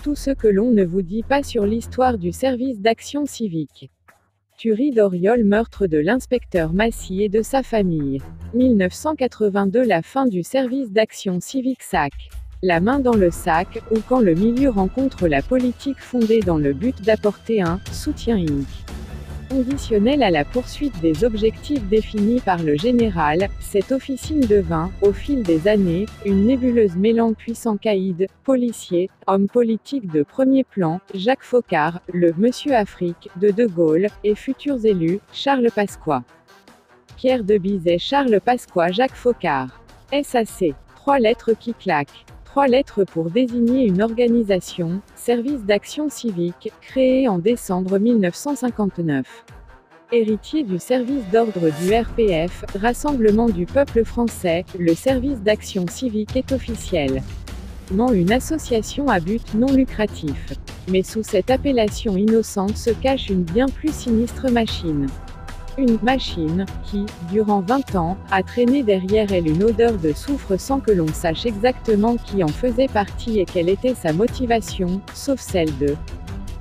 Tout ce que l'on ne vous dit pas sur l'histoire du service d'action civique. Tuerie d'Oriol, meurtre de l'inspecteur Massy et de sa famille. 1982, la fin du service d'action civique SAC. La main dans le sac, ou quand le milieu rencontre la politique fondée dans le but d'apporter un soutien inconditionnel à la poursuite des objectifs définis par le général, cette officine devint, au fil des années, une nébuleuse mêlant puissants caïds, policiers, hommes politiques de premier plan, Jacques Foccart, le « Monsieur Afrique » de Gaulle, et futurs élus, Charles Pasqua, Pierre de Bizet, Charles Pasqua, Jacques Foccart. SAC. 3 lettres qui claquent. 3 lettres pour désigner une organisation, service d'action civique, créée en décembre 1959. Héritier du service d'ordre du RPF, Rassemblement du peuple français, le service d'action civique est officiellement une association à but non lucratif. Mais sous cette appellation innocente se cache une bien plus sinistre machine. Une machine, qui, durant 20 ans, a traîné derrière elle une odeur de soufre sans que l'on sache exactement qui en faisait partie et quelle était sa motivation, sauf celle de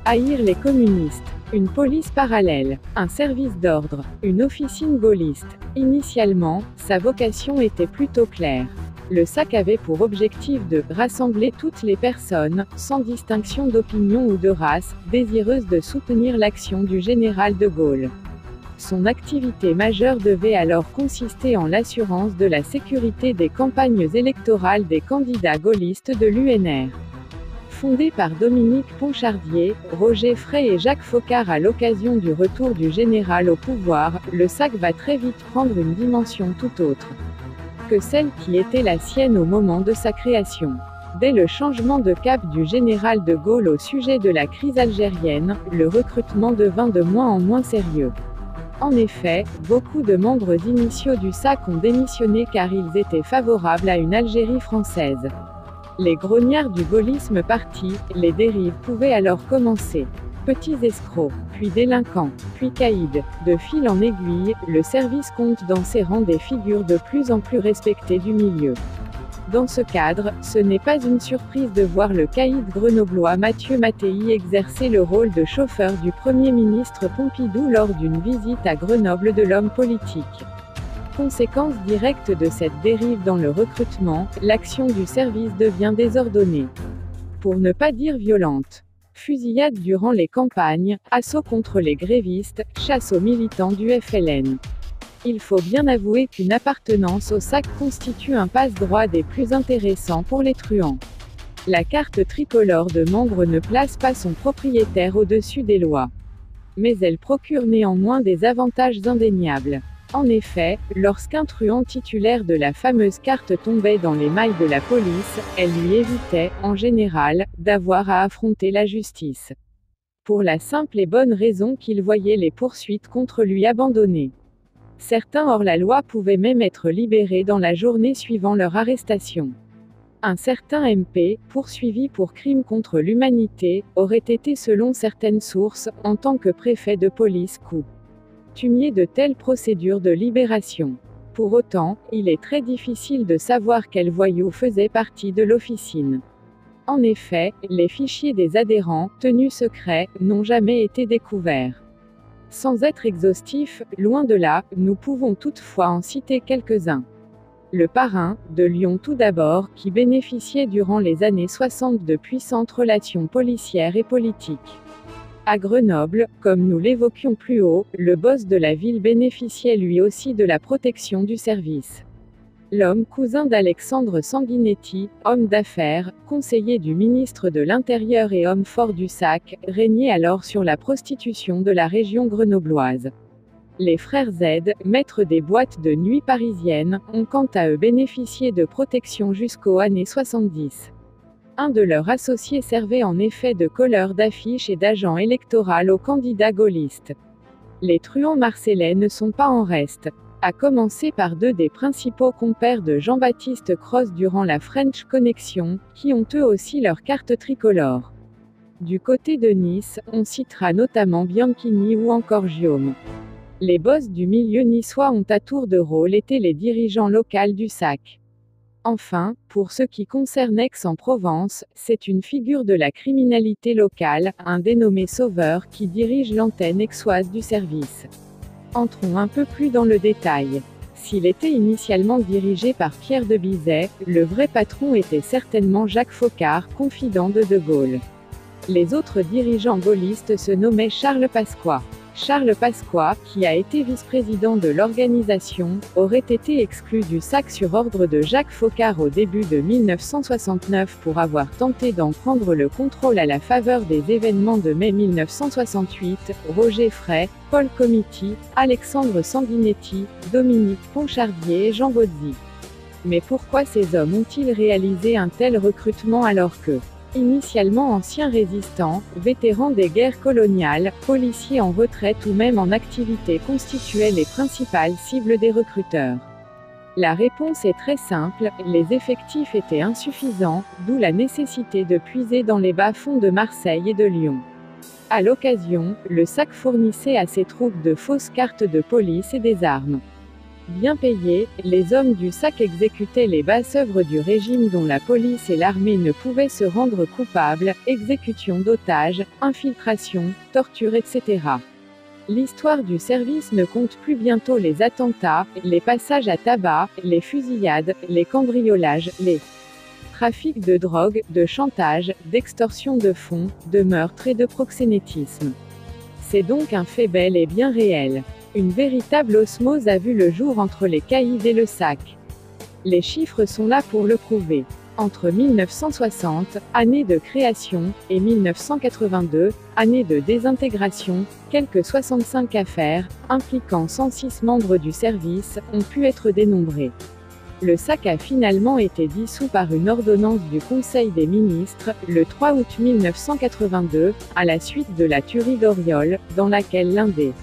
haïr les communistes. Une police parallèle, un service d'ordre, une officine gaulliste. Initialement, sa vocation était plutôt claire. Le SAC avait pour objectif de rassembler toutes les personnes, sans distinction d'opinion ou de race, désireuses de soutenir l'action du général de Gaulle. Son activité majeure devait alors consister en l'assurance de la sécurité des campagnes électorales des candidats gaullistes de l'UNR. Fondé par Dominique Ponchardier, Roger Frey et Jacques Foccart à l'occasion du retour du général au pouvoir, le SAC va très vite prendre une dimension tout autre que celle qui était la sienne au moment de sa création. Dès le changement de cap du général de Gaulle au sujet de la crise algérienne, le recrutement devint de moins en moins sérieux. En effet, beaucoup de membres initiaux du SAC ont démissionné car ils étaient favorables à une Algérie française. Les grognards du gaullisme partis, les dérives pouvaient alors commencer. Petits escrocs, puis délinquants, puis caïds. De fil en aiguille, le service compte dans ses rangs des figures de plus en plus respectées du milieu. Dans ce cadre, ce n'est pas une surprise de voir le caïd grenoblois Mathieu Mattei exercer le rôle de chauffeur du Premier ministre Pompidou lors d'une visite à Grenoble de l'homme politique. Conséquence directe de cette dérive dans le recrutement, l'action du service devient désordonnée. Pour ne pas dire violente. Fusillade durant les campagnes, assaut contre les grévistes, chasse aux militants du FLN. Il faut bien avouer qu'une appartenance au SAC constitue un passe-droit des plus intéressants pour les truands. La carte tricolore de membre ne place pas son propriétaire au-dessus des lois. Mais elle procure néanmoins des avantages indéniables. En effet, lorsqu'un truand titulaire de la fameuse carte tombait dans les mailles de la police, elle lui évitait, en général, d'avoir à affronter la justice. Pour la simple et bonne raison qu'il voyait les poursuites contre lui abandonnées. Certains hors-la-loi pouvaient même être libérés dans la journée suivant leur arrestation. Un certain MP, poursuivi pour crime contre l'humanité, aurait été selon certaines sources, en tant que préfet de police coutumier de telles procédures de libération. Pour autant, il est très difficile de savoir quel voyou faisait partie de l'officine. En effet, les fichiers des adhérents, tenus secrets, n'ont jamais été découverts. Sans être exhaustif, loin de là, nous pouvons toutefois en citer quelques-uns. Le Parrain, de Lyon tout d'abord, qui bénéficiait durant les années 60 de puissantes relations policières et politiques. À Grenoble, comme nous l'évoquions plus haut, le boss de la ville bénéficiait lui aussi de la protection du service. L'homme cousin d'Alexandre Sanguinetti, homme d'affaires, conseiller du ministre de l'Intérieur et homme fort du SAC, régnait alors sur la prostitution de la région grenobloise. Les frères Z, maîtres des boîtes de nuit parisiennes, ont quant à eux bénéficié de protection jusqu'aux années 70. Un de leurs associés servait en effet de colleur d'affiches et d'agent électoral aux candidats gaullistes. Les truands marseillais ne sont pas en reste. À commencer par 2 des principaux compères de Jean-Baptiste Cross durant la French Connection, qui ont eux aussi leur carte tricolore. Du côté de Nice, on citera notamment Bianchini ou encore Guillaume. Les boss du milieu niçois ont à tour de rôle été les dirigeants locaux du SAC. Enfin, pour ce qui concerne Aix-en-Provence, c'est une figure de la criminalité locale, un dénommé Sauveur, qui dirige l'antenne aixoise du service. Entrons un peu plus dans le détail. S'il était initialement dirigé par Pierre de Bizet, le vrai patron était certainement Jacques Foccart, confident de De Gaulle. Les autres dirigeants gaullistes se nommaient Charles Pasqua. Charles Pasqua, qui a été vice-président de l'organisation, aurait été exclu du SAC sur ordre de Jacques Foccart au début de 1969 pour avoir tenté d'en prendre le contrôle à la faveur des événements de mai 1968, Roger Frey, Paul Comiti, Alexandre Sanguinetti, Dominique Ponchardier et Jean Bauzy. Mais pourquoi ces hommes ont-ils réalisé un tel recrutement alors que, initialement anciens résistants, vétérans des guerres coloniales, policiers en retraite ou même en activité constituaient les principales cibles des recruteurs? La réponse est très simple, les effectifs étaient insuffisants, d'où la nécessité de puiser dans les bas-fonds de Marseille et de Lyon. À l'occasion, le SAC fournissait à ses troupes de fausses cartes de police et des armes. Bien payés, les hommes du SAC exécutaient les basses œuvres du régime dont la police et l'armée ne pouvaient se rendre coupables, exécution d'otages, infiltration, torture etc. L'histoire du service ne compte plus bientôt les attentats, les passages à tabac, les fusillades, les cambriolages, les trafics de drogue, de chantage, d'extorsion de fonds, de meurtre et de proxénétisme. C'est donc un fait bel et bien réel. Une véritable osmose a vu le jour entre les caïds et le SAC. Les chiffres sont là pour le prouver. Entre 1960, année de création, et 1982, année de désintégration, quelques 65 affaires, impliquant 106 membres du service, ont pu être dénombrées. Le SAC a finalement été dissous par une ordonnance du Conseil des ministres, le 3 août 1982, à la suite de la tuerie d'Auriol, dans laquelle l'un des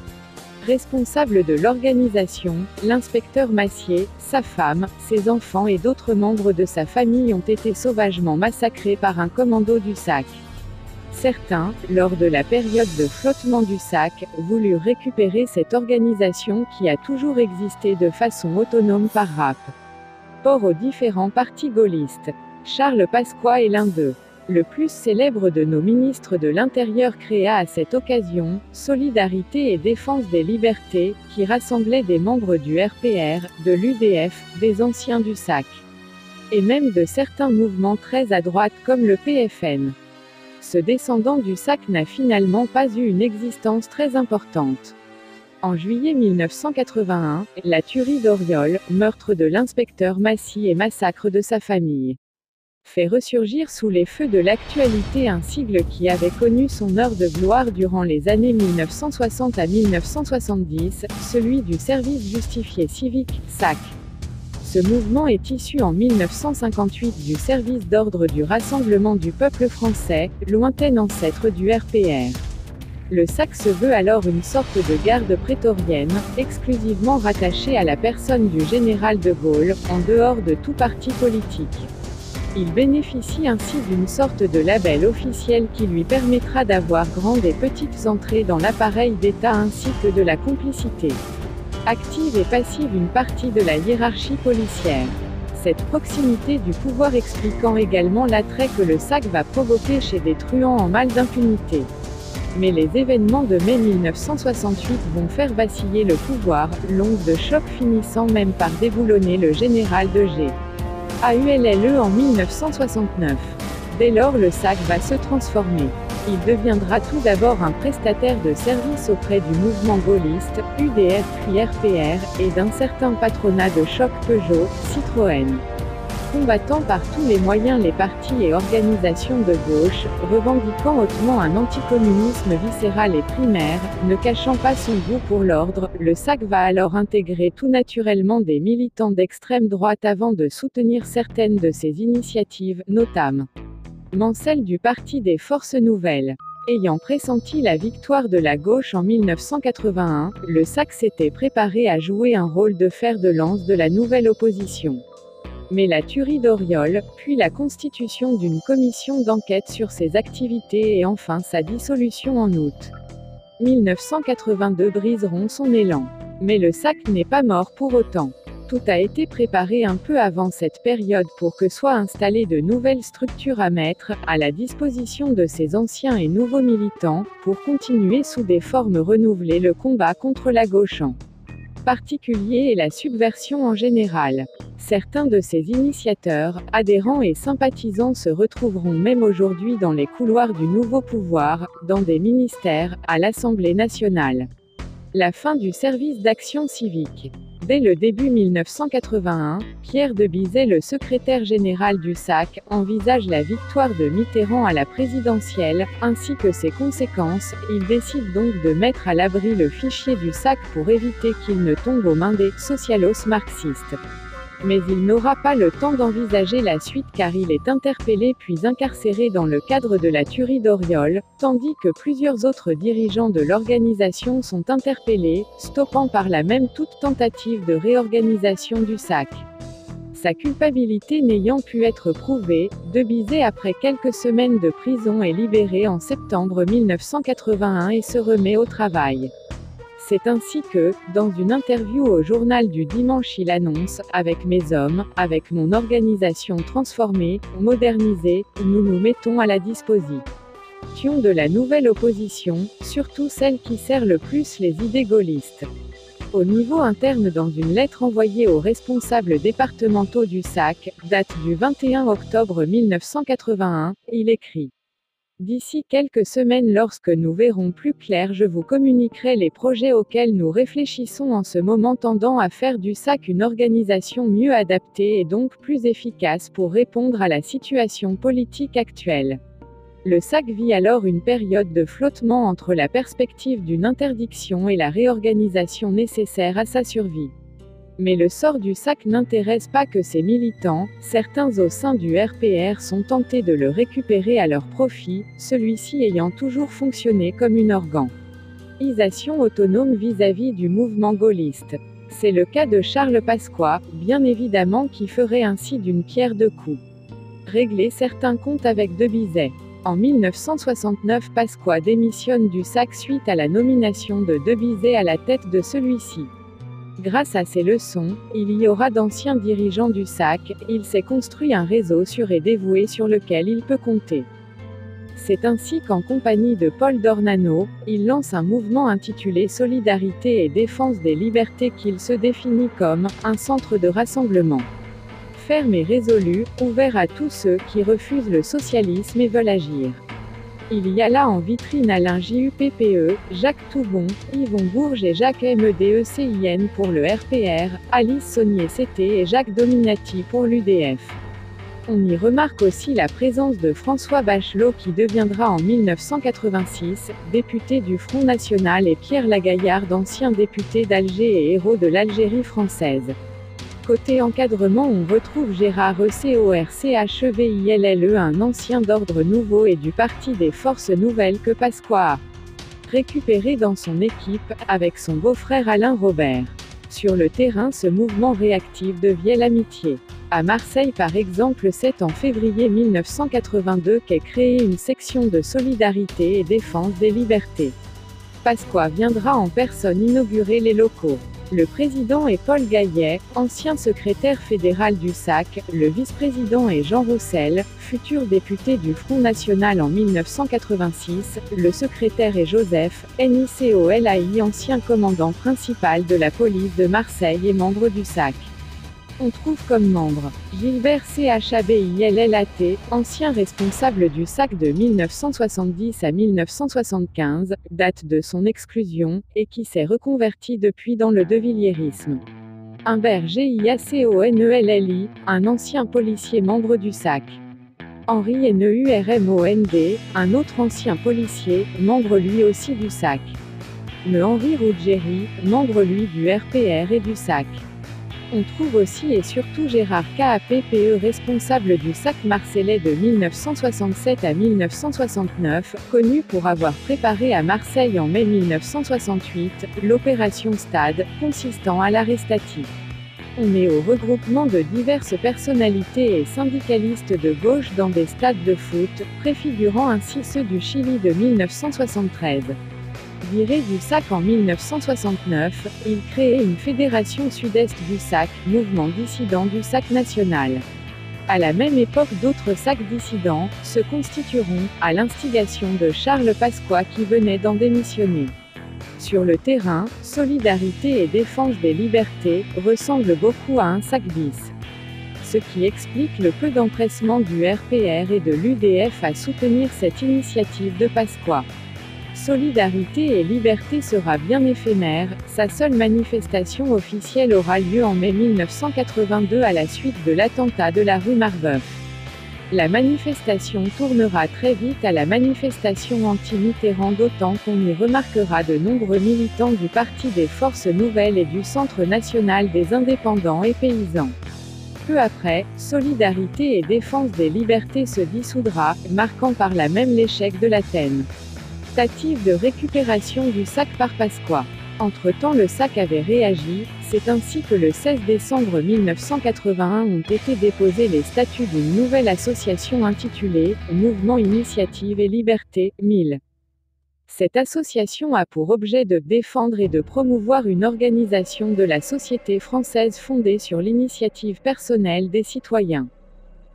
responsable de l'organisation, l'inspecteur Massier, sa femme, ses enfants et d'autres membres de sa famille ont été sauvagement massacrés par un commando du SAC. Certains, lors de la période de flottement du SAC, voulurent récupérer cette organisation qui a toujours existé de façon autonome par rapport aux différents partis gaullistes. Charles Pasqua est l'un d'eux. Le plus célèbre de nos ministres de l'Intérieur créa à cette occasion, Solidarité et Défense des Libertés, qui rassemblait des membres du RPR, de l'UDF, des anciens du SAC. Et même de certains mouvements très à droite comme le PFN. Ce descendant du SAC n'a finalement pas eu une existence très importante. En juillet 1981, la tuerie d'Auriol, meurtre de l'inspecteur Massy et massacre de sa famille, fait ressurgir sous les feux de l'actualité un sigle qui avait connu son heure de gloire durant les années 1960 à 1970, celui du service justifié civique, SAC. Ce mouvement est issu en 1958 du service d'ordre du Rassemblement du peuple français, lointain ancêtre du RPR. Le SAC se veut alors une sorte de garde prétorienne, exclusivement rattachée à la personne du général de Gaulle, en dehors de tout parti politique. Il bénéficie ainsi d'une sorte de label officiel qui lui permettra d'avoir grandes et petites entrées dans l'appareil d'État ainsi que de la complicité active et passive une partie de la hiérarchie policière. Cette proximité du pouvoir expliquant également l'attrait que le SAC va provoquer chez des truands en mal d'impunité. Mais les événements de mai 1968 vont faire vaciller le pouvoir, l'onde de choc finissant même par déboulonner le général de G. AULLE en 1969. Dès lors le SAC va se transformer. Il deviendra tout d'abord un prestataire de service auprès du mouvement gaulliste, UDF puis RPR, et d'un certain patronat de choc Peugeot, Citroën. Combattant par tous les moyens les partis et organisations de gauche, revendiquant hautement un anticommunisme viscéral et primaire, ne cachant pas son goût pour l'ordre, le SAC va alors intégrer tout naturellement des militants d'extrême droite avant de soutenir certaines de ses initiatives, notamment celle du Parti des Forces Nouvelles. Ayant pressenti la victoire de la gauche en 1981, le SAC s'était préparé à jouer un rôle de fer de lance de la nouvelle opposition. Mais la tuerie d'Auriol, puis la constitution d'une commission d'enquête sur ses activités et enfin sa dissolution en août 1982 briseront son élan. Mais le SAC n'est pas mort pour autant. Tout a été préparé un peu avant cette période pour que soient installées de nouvelles structures à mettre à la disposition de ces anciens et nouveaux militants, pour continuer sous des formes renouvelées le combat contre la gauche en particulier et la subversion en général. Certains de ces initiateurs, adhérents et sympathisants se retrouveront même aujourd'hui dans les couloirs du nouveau pouvoir, dans des ministères, à l'Assemblée nationale. La fin du service d'action civique. Dès le début 1981, Pierre de Bizet, le secrétaire général du SAC, envisage la victoire de Mitterrand à la présidentielle, ainsi que ses conséquences. Il décide donc de mettre à l'abri le fichier du SAC pour éviter qu'il ne tombe aux mains des socialos marxistes. Mais il n'aura pas le temps d'envisager la suite car il est interpellé puis incarcéré dans le cadre de la tuerie d'Auriol, tandis que plusieurs autres dirigeants de l'organisation sont interpellés, stoppant par là même toute tentative de réorganisation du SAC. Sa culpabilité n'ayant pu être prouvée, de Bizet après quelques semaines de prison est libéré en septembre 1981 et se remet au travail. C'est ainsi que, dans une interview au journal du dimanche, il annonce « Avec mes hommes, avec mon organisation transformée, modernisée, nous nous mettons à la disposition de la nouvelle opposition, surtout celle qui sert le plus les idées gaullistes ». Au niveau interne, dans une lettre envoyée aux responsables départementaux du SAC, date du 21 octobre 1981, il écrit: D'ici quelques semaines, lorsque nous verrons plus clair, je vous communiquerai les projets auxquels nous réfléchissons en ce moment, tendant à faire du SAC une organisation mieux adaptée et donc plus efficace pour répondre à la situation politique actuelle. Le SAC vit alors une période de flottement entre la perspective d'une interdiction et la réorganisation nécessaire à sa survie. Mais le sort du SAC n'intéresse pas que ses militants. Certains au sein du RPR sont tentés de le récupérer à leur profit, celui-ci ayant toujours fonctionné comme une organisation autonome vis-à-vis du mouvement gaulliste. C'est le cas de Charles Pasqua, bien évidemment, qui ferait ainsi d'une pierre deux coups. Régler certains comptes avec de Bizet. En 1969, Pasqua démissionne du SAC suite à la nomination de Bizet à la tête de celui-ci. Grâce à ces leçons, il y aura d'anciens dirigeants du SAC, il s'est construit un réseau sûr et dévoué sur lequel il peut compter. C'est ainsi qu'en compagnie de Paul Dornano, il lance un mouvement intitulé Solidarité et Défense des Libertés qu'il se définit comme un centre de rassemblement ferme et résolu, ouvert à tous ceux qui refusent le socialisme et veulent agir. Il y a là en vitrine Alain Juppe, Jacques Toubon, Yvon Bourges et Jacques Medecin pour le RPR, Alice Saunier-Ct et Jacques Dominati pour l'UDF. On y remarque aussi la présence de François Bachelot qui deviendra en 1986 député du Front National et Pierre Lagaillarde, ancien député d'Alger et héros de l'Algérie française. Côté encadrement, on retrouve Gérard Corcheville, un ancien d'Ordre Nouveau et du Parti des Forces Nouvelles que Pasqua a récupéré dans son équipe, avec son beau-frère Alain Robert. Sur le terrain, ce mouvement réactif devient l'amitié. À Marseille par exemple, c'est en février 1982 qu'est créée une section de solidarité et défense des libertés. Pasqua viendra en personne inaugurer les locaux. Le président est Paul Gaillet, ancien secrétaire fédéral du SAC, le vice-président est Jean Roussel, futur député du Front National en 1986, le secrétaire est Joseph Nicolai, ancien commandant principal de la police de Marseille et membre du SAC. On trouve comme membre Gilbert Chabillat, ancien responsable du SAC de 1970 à 1975, date de son exclusion, et qui s'est reconverti depuis dans le devilliérisme. Humbert Giaconelli, un ancien policier membre du SAC. Henri Neurmond, un autre ancien policier, membre lui aussi du SAC. Henri Ruggieri, membre lui du RPR et du SAC. On trouve aussi et surtout Gérard Cappe, responsable du SAC marseillais de 1967 à 1969, connu pour avoir préparé à Marseille en mai 1968, l'opération Stade, consistant à l'arrestative. On est au regroupement de diverses personnalités et syndicalistes de gauche dans des stades de foot, préfigurant ainsi ceux du Chili de 1973. Viré du SAC en 1969, il crée une fédération sud-est du SAC, mouvement dissident du SAC national. À la même époque, d'autres SAC dissidents se constitueront, à l'instigation de Charles Pasqua qui venait d'en démissionner. Sur le terrain, Solidarité et Défense des Libertés ressemble beaucoup à un SAC bis. Ce qui explique le peu d'empressement du RPR et de l'UDF à soutenir cette initiative de Pasqua. Solidarité et Liberté sera bien éphémère, sa seule manifestation officielle aura lieu en mai 1982 à la suite de l'attentat de la rue Marbeuf. La manifestation tournera très vite à la manifestation anti-Mitterrand, d'autant qu'on y remarquera de nombreux militants du Parti des Forces Nouvelles et du Centre National des Indépendants et Paysans. Peu après, Solidarité et Défense des Libertés se dissoudra, marquant par là même l'échec de la tentative de récupération du SAC par Pasqua. Entre-temps, le SAC avait réagi, c'est ainsi que le 16 décembre 1981 ont été déposés les statuts d'une nouvelle association intitulée « Mouvement Initiative et Liberté, 1000 ». Cette association a pour objet de défendre et de promouvoir une organisation de la société française fondée sur l'initiative personnelle des citoyens.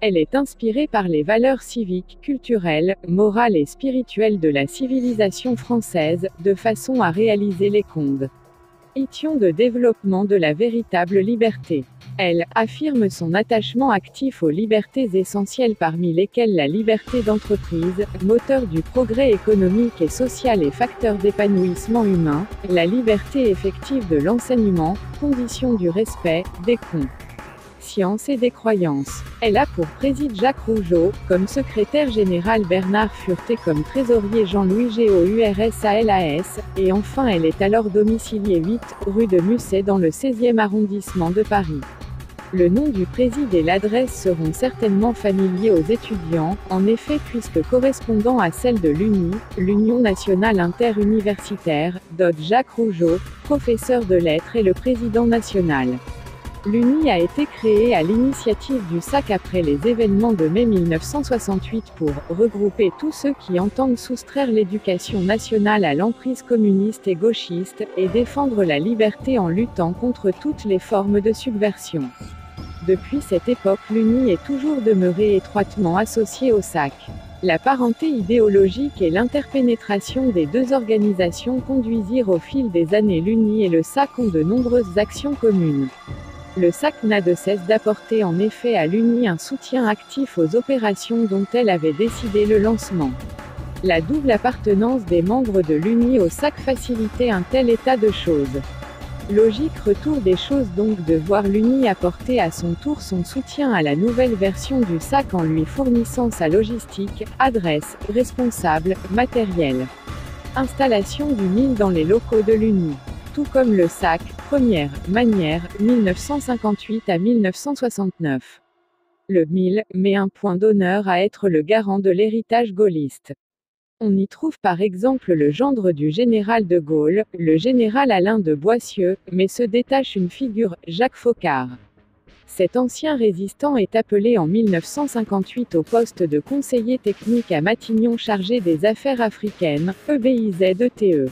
Elle est inspirée par les valeurs civiques, culturelles, morales et spirituelles de la civilisation française, de façon à réaliser les conditions de développement de la véritable liberté. Elle affirme son attachement actif aux libertés essentielles parmi lesquelles la liberté d'entreprise, moteur du progrès économique et social et facteur d'épanouissement humain, la liberté effective de l'enseignement, condition du respect, des consciences et des croyances. Elle a pour président Jacques Rougeot, comme secrétaire général Bernard Fureté, comme trésorier Jean-Louis Gouursalas, et enfin elle est alors domiciliée 8, rue de Musset dans le 16e arrondissement de Paris. Le nom du président et l'adresse seront certainement familiers aux étudiants, en effet, puisque correspondant à celle de l'Union nationale interuniversitaire, Dode Jacques Rougeot, professeur de lettres et le président national. L'UNI a été créée à l'initiative du SAC après les événements de mai 1968 pour regrouper tous ceux qui entendent soustraire l'éducation nationale à l'emprise communiste et gauchiste, et défendre la liberté en luttant contre toutes les formes de subversion. Depuis cette époque, l'UNI est toujours demeurée étroitement associée au SAC. La parenté idéologique et l'interpénétration des deux organisations conduisirent au fil des années l'UNI et le SAC ont de nombreuses actions communes. Le SAC n'a de cesse d'apporter en effet à l'UNI un soutien actif aux opérations dont elle avait décidé le lancement. La double appartenance des membres de l'UNI au SAC facilitait un tel état de choses. Logique retour des choses donc de voir l'UNI apporter à son tour son soutien à la nouvelle version du SAC en lui fournissant sa logistique, adresse, responsable, matériel. Installation du MIL dans les locaux de l'UNI. Tout comme le SAC, première manière, 1958 à 1969. Le MIL met un point d'honneur à être le garant de l'héritage gaulliste. On y trouve par exemple le gendre du général de Gaulle, le général Alain de Boissieu, mais se détache une figure, Jacques Foccart. Cet ancien résistant est appelé en 1958 au poste de conseiller technique à Matignon chargé des affaires africaines, EBIZ-ETE.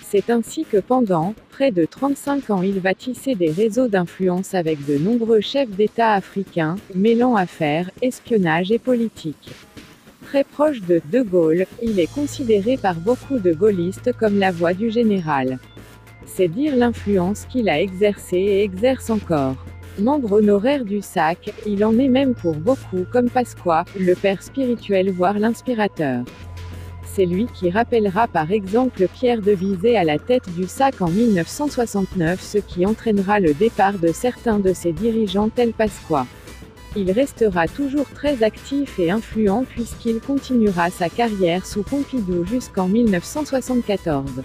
C'est ainsi que pendant près de 35 ans il va tisser des réseaux d'influence avec de nombreux chefs d'État africains, mêlant affaires, espionnage et politique. Très proche de De Gaulle, il est considéré par beaucoup de gaullistes comme la voix du général. C'est dire l'influence qu'il a exercée et exerce encore. Membre honoraire du SAC, il en est même pour beaucoup comme Pasqua, le père spirituel voire l'inspirateur. C'est lui qui rappellera par exemple Pierre de Visé à la tête du SAC en 1969, ce qui entraînera le départ de certains de ses dirigeants tels Pasqua. Il restera toujours très actif et influent puisqu'il continuera sa carrière sous Pompidou jusqu'en 1974.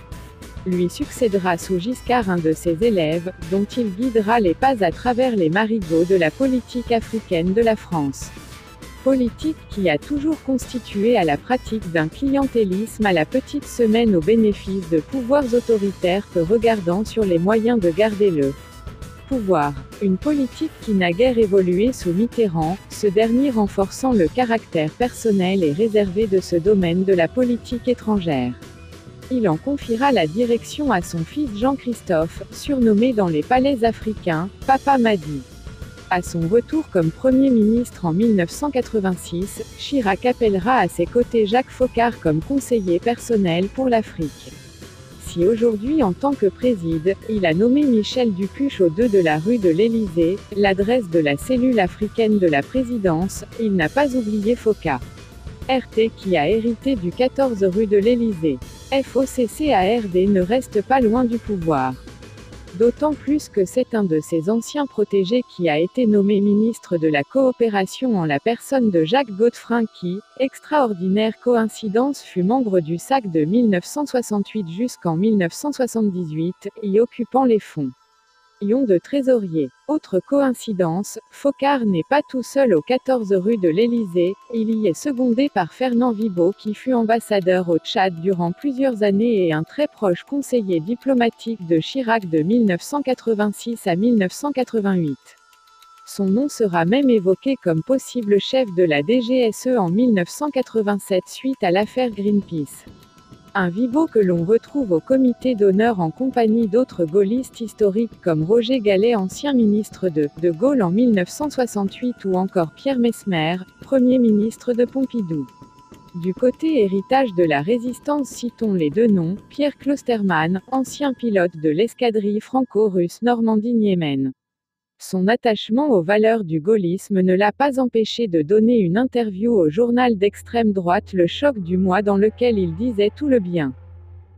Lui succédera sous Giscard un de ses élèves, dont il guidera les pas à travers les marigots de la politique africaine de la France. Politique qui a toujours constitué à la pratique d'un clientélisme à la petite semaine au bénéfice de pouvoirs autoritaires peu regardant sur les moyens de garder le pouvoir. Une politique qui n'a guère évolué sous Mitterrand, ce dernier renforçant le caractère personnel et réservé de ce domaine de la politique étrangère. Il en confiera la direction à son fils Jean-Christophe, surnommé dans les palais africains, Papa Madi. À son retour comme Premier ministre en 1986, Chirac appellera à ses côtés Jacques Foccart comme conseiller personnel pour l'Afrique. Si aujourd'hui en tant que préside, il a nommé Michel Dupuche au 2 de la rue de l'Élysée, l'adresse de la cellule africaine de la présidence, il n'a pas oublié Foccart. RT qui a hérité du 14 rue de l'Élysée. FOCCARD ne reste pas loin du pouvoir. D'autant plus que c'est un de ses anciens protégés qui a été nommé ministre de la Coopération en la personne de Jacques Godefroy qui, extraordinaire coïncidence, fut membre du SAC de 1968 jusqu'en 1978, y occupant les fonds de trésorier. Autre coïncidence, Foccart n'est pas tout seul au 14 rue de l'Élysée, il y est secondé par Fernand Vibaud qui fut ambassadeur au Tchad durant plusieurs années et un très proche conseiller diplomatique de Chirac de 1986 à 1988. Son nom sera même évoqué comme possible chef de la DGSE en 1987 suite à l'affaire Greenpeace. Un Vibaud que l'on retrouve au comité d'honneur en compagnie d'autres gaullistes historiques comme Roger Gallet, ancien ministre de Gaulle en 1968, ou encore Pierre Messmer, Premier ministre de Pompidou. Du côté héritage de la résistance, citons les deux noms, Pierre Klostermann, ancien pilote de l'escadrille franco-russe Normandie-Niemen. Son attachement aux valeurs du gaullisme ne l'a pas empêché de donner une interview au journal d'extrême droite Le Choc du Mois dans lequel il disait tout le bien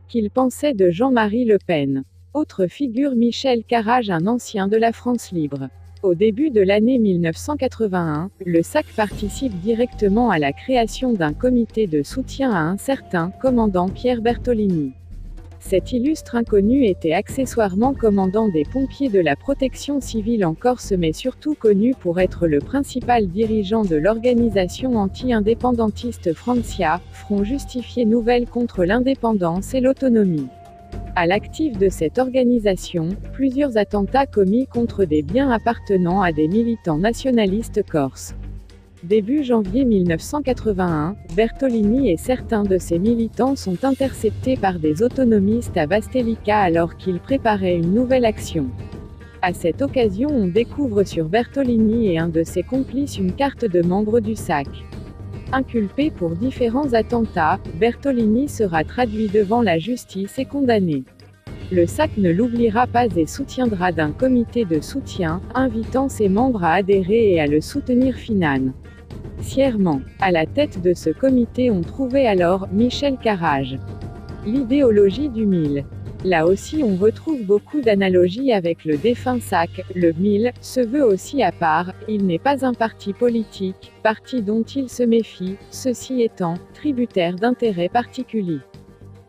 qu'il pensait de Jean-Marie Le Pen. Autre figure, Michel Carrage, un ancien de la France libre. Au début de l'année 1981, le SAC participe directement à la création d'un comité de soutien à un certain commandant Pierre Bertolini. Cet illustre inconnu était accessoirement commandant des pompiers de la protection civile en Corse, mais surtout connu pour être le principal dirigeant de l'organisation anti-indépendantiste Francia, Front Justifié Nouvelle contre l'indépendance et l'autonomie. À l'actif de cette organisation, plusieurs attentats commis contre des biens appartenant à des militants nationalistes corses. Début janvier 1981, Bertolini et certains de ses militants sont interceptés par des autonomistes à Bastelica alors qu'ils préparaient une nouvelle action. À cette occasion, on découvre sur Bertolini et un de ses complices une carte de membre du SAC. Inculpé pour différents attentats, Bertolini sera traduit devant la justice et condamné. Le SAC ne l'oubliera pas et soutiendra d'un comité de soutien, invitant ses membres à adhérer et à le soutenir financièrement. À la tête de ce comité on trouvait alors Michel Carrage. L'idéologie du MIL. Là aussi on retrouve beaucoup d'analogies avec le défunt SAC. Le MIL se veut aussi à part, il n'est pas un parti politique, parti dont il se méfie, ceci étant, tributaire d'intérêts particuliers.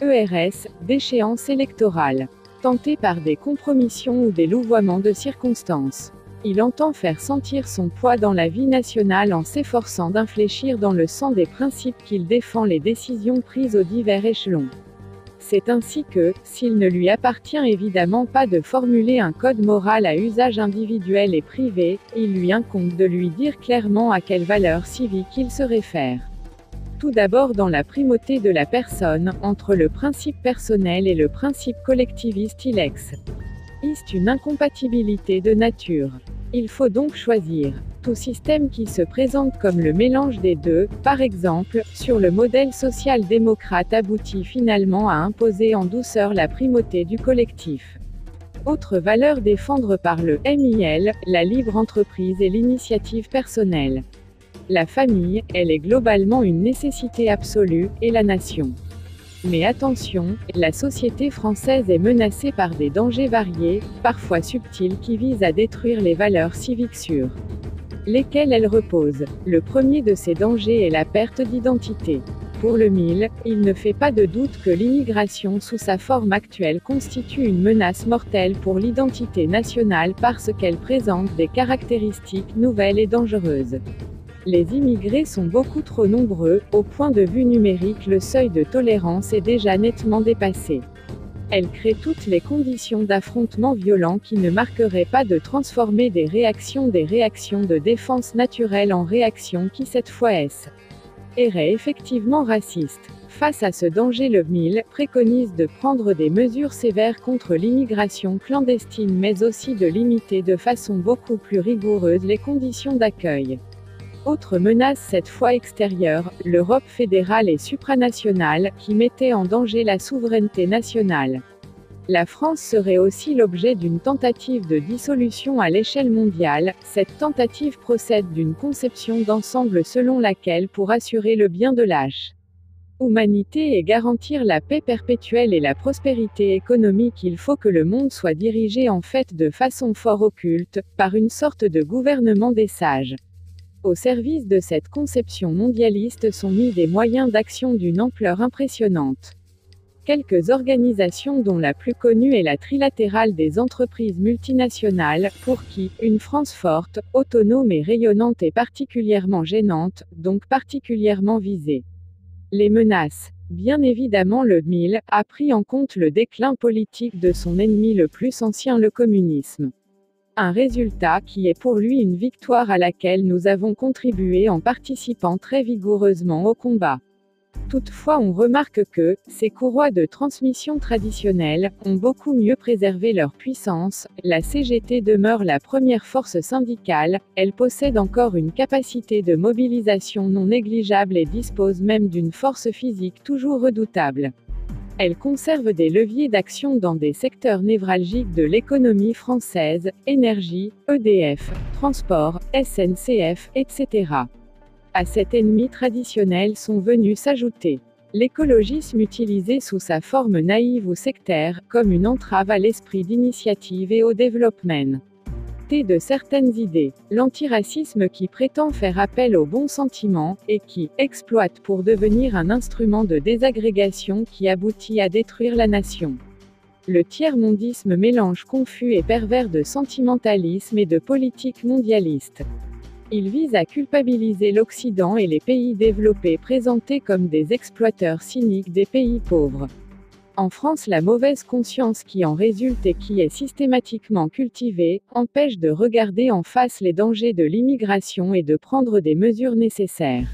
ERS, d'échéances électorales. Tenté par des compromissions ou des louvoiements de circonstances. Il entend faire sentir son poids dans la vie nationale en s'efforçant d'infléchir dans le sang des principes qu'il défend les décisions prises aux divers échelons. C'est ainsi que, s'il ne lui appartient évidemment pas de formuler un code moral à usage individuel et privé, il lui incombe de lui dire clairement à quelle valeur civique il se réfère. Tout d'abord dans la primauté de la personne, entre le principe personnel et le principe collectiviste il existe une incompatibilité de nature. Il faut donc choisir. Tout système qui se présente comme le mélange des deux, par exemple, sur le modèle social-démocrate aboutit finalement à imposer en douceur la primauté du collectif. Autre valeur défendre par le MIL, la libre entreprise et l'initiative personnelle. La famille, elle est globalement une nécessité absolue, et la nation. Mais attention, la société française est menacée par des dangers variés, parfois subtils qui visent à détruire les valeurs civiques sur lesquelles elle repose. Le premier de ces dangers est la perte d'identité. Pour le MIL, il ne fait pas de doute que l'immigration sous sa forme actuelle constitue une menace mortelle pour l'identité nationale parce qu'elle présente des caractéristiques nouvelles et dangereuses. Les immigrés sont beaucoup trop nombreux, au point de vue numérique le seuil de tolérance est déjà nettement dépassé. Elle crée toutes les conditions d'affrontements violents qui ne marqueraient pas de transformer des réactions de défense naturelle en réactions qui cette fois seraient effectivement racistes. Face à ce danger, le MIL préconise de prendre des mesures sévères contre l'immigration clandestine, mais aussi de limiter de façon beaucoup plus rigoureuse les conditions d'accueil. Autre menace, cette fois extérieure, l'Europe fédérale et supranationale, qui mettait en danger la souveraineté nationale. La France serait aussi l'objet d'une tentative de dissolution à l'échelle mondiale. Cette tentative procède d'une conception d'ensemble selon laquelle, pour assurer le bien de l'humanité et garantir la paix perpétuelle et la prospérité économique, il faut que le monde soit dirigé en fait de façon fort occulte, par une sorte de gouvernement des sages. Au service de cette conception mondialiste sont mis des moyens d'action d'une ampleur impressionnante. Quelques organisations dont la plus connue est la Trilatérale des entreprises multinationales, pour qui, une France forte, autonome et rayonnante est particulièrement gênante, donc particulièrement visée. Les menaces. Bien évidemment, le MIL a pris en compte le déclin politique de son ennemi le plus ancien, le communisme. Un résultat qui est pour lui une victoire à laquelle nous avons contribué en participant très vigoureusement au combat. Toutefois, on remarque que ces courroies de transmission traditionnelles ont beaucoup mieux préservé leur puissance. La CGT demeure la première force syndicale, elle possède encore une capacité de mobilisation non négligeable et dispose même d'une force physique toujours redoutable. Elle conserve des leviers d'action dans des secteurs névralgiques de l'économie française, énergie, EDF, transport, SNCF, etc. À cet ennemi traditionnel sont venus s'ajouter l'écologisme utilisé sous sa forme naïve ou sectaire, comme une entrave à l'esprit d'initiative et au développement de certaines idées, l'antiracisme qui prétend faire appel aux bons sentiments, et qui exploite pour devenir un instrument de désagrégation qui aboutit à détruire la nation. Le tiers-mondisme, mélange confus et pervers de sentimentalisme et de politique mondialiste. Il vise à culpabiliser l'Occident et les pays développés présentés comme des exploiteurs cyniques des pays pauvres. En France, la mauvaise conscience qui en résulte et qui est systématiquement cultivée, empêche de regarder en face les dangers de l'immigration et de prendre des mesures nécessaires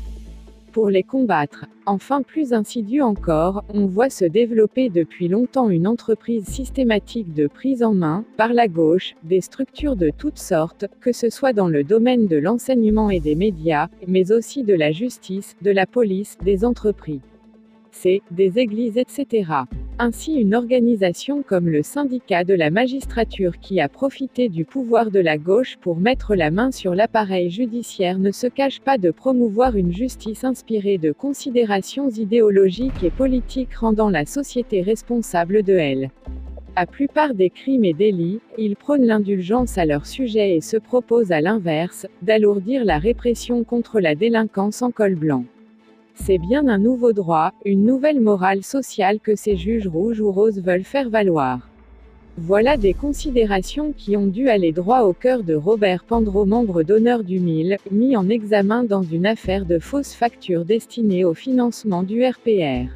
pour les combattre. Enfin, plus insidieux encore, on voit se développer depuis longtemps une entreprise systématique de prise en main, par la gauche, des structures de toutes sortes, que ce soit dans le domaine de l'enseignement et des médias, mais aussi de la justice, de la police, des entreprises, des églises, etc. Ainsi, une organisation comme le syndicat de la magistrature qui a profité du pouvoir de la gauche pour mettre la main sur l'appareil judiciaire ne se cache pas de promouvoir une justice inspirée de considérations idéologiques et politiques rendant la société responsable de elle. La plupart des crimes et délits, ils prônent l'indulgence à leur sujet et se proposent à l'inverse, d'alourdir la répression contre la délinquance en col blanc. C'est bien un nouveau droit, une nouvelle morale sociale que ces juges rouges ou roses veulent faire valoir. Voilà des considérations qui ont dû aller droit au cœur de Robert Pandreau, membre d'honneur du MIL, mis en examen dans une affaire de fausses factures destinées au financement du RPR.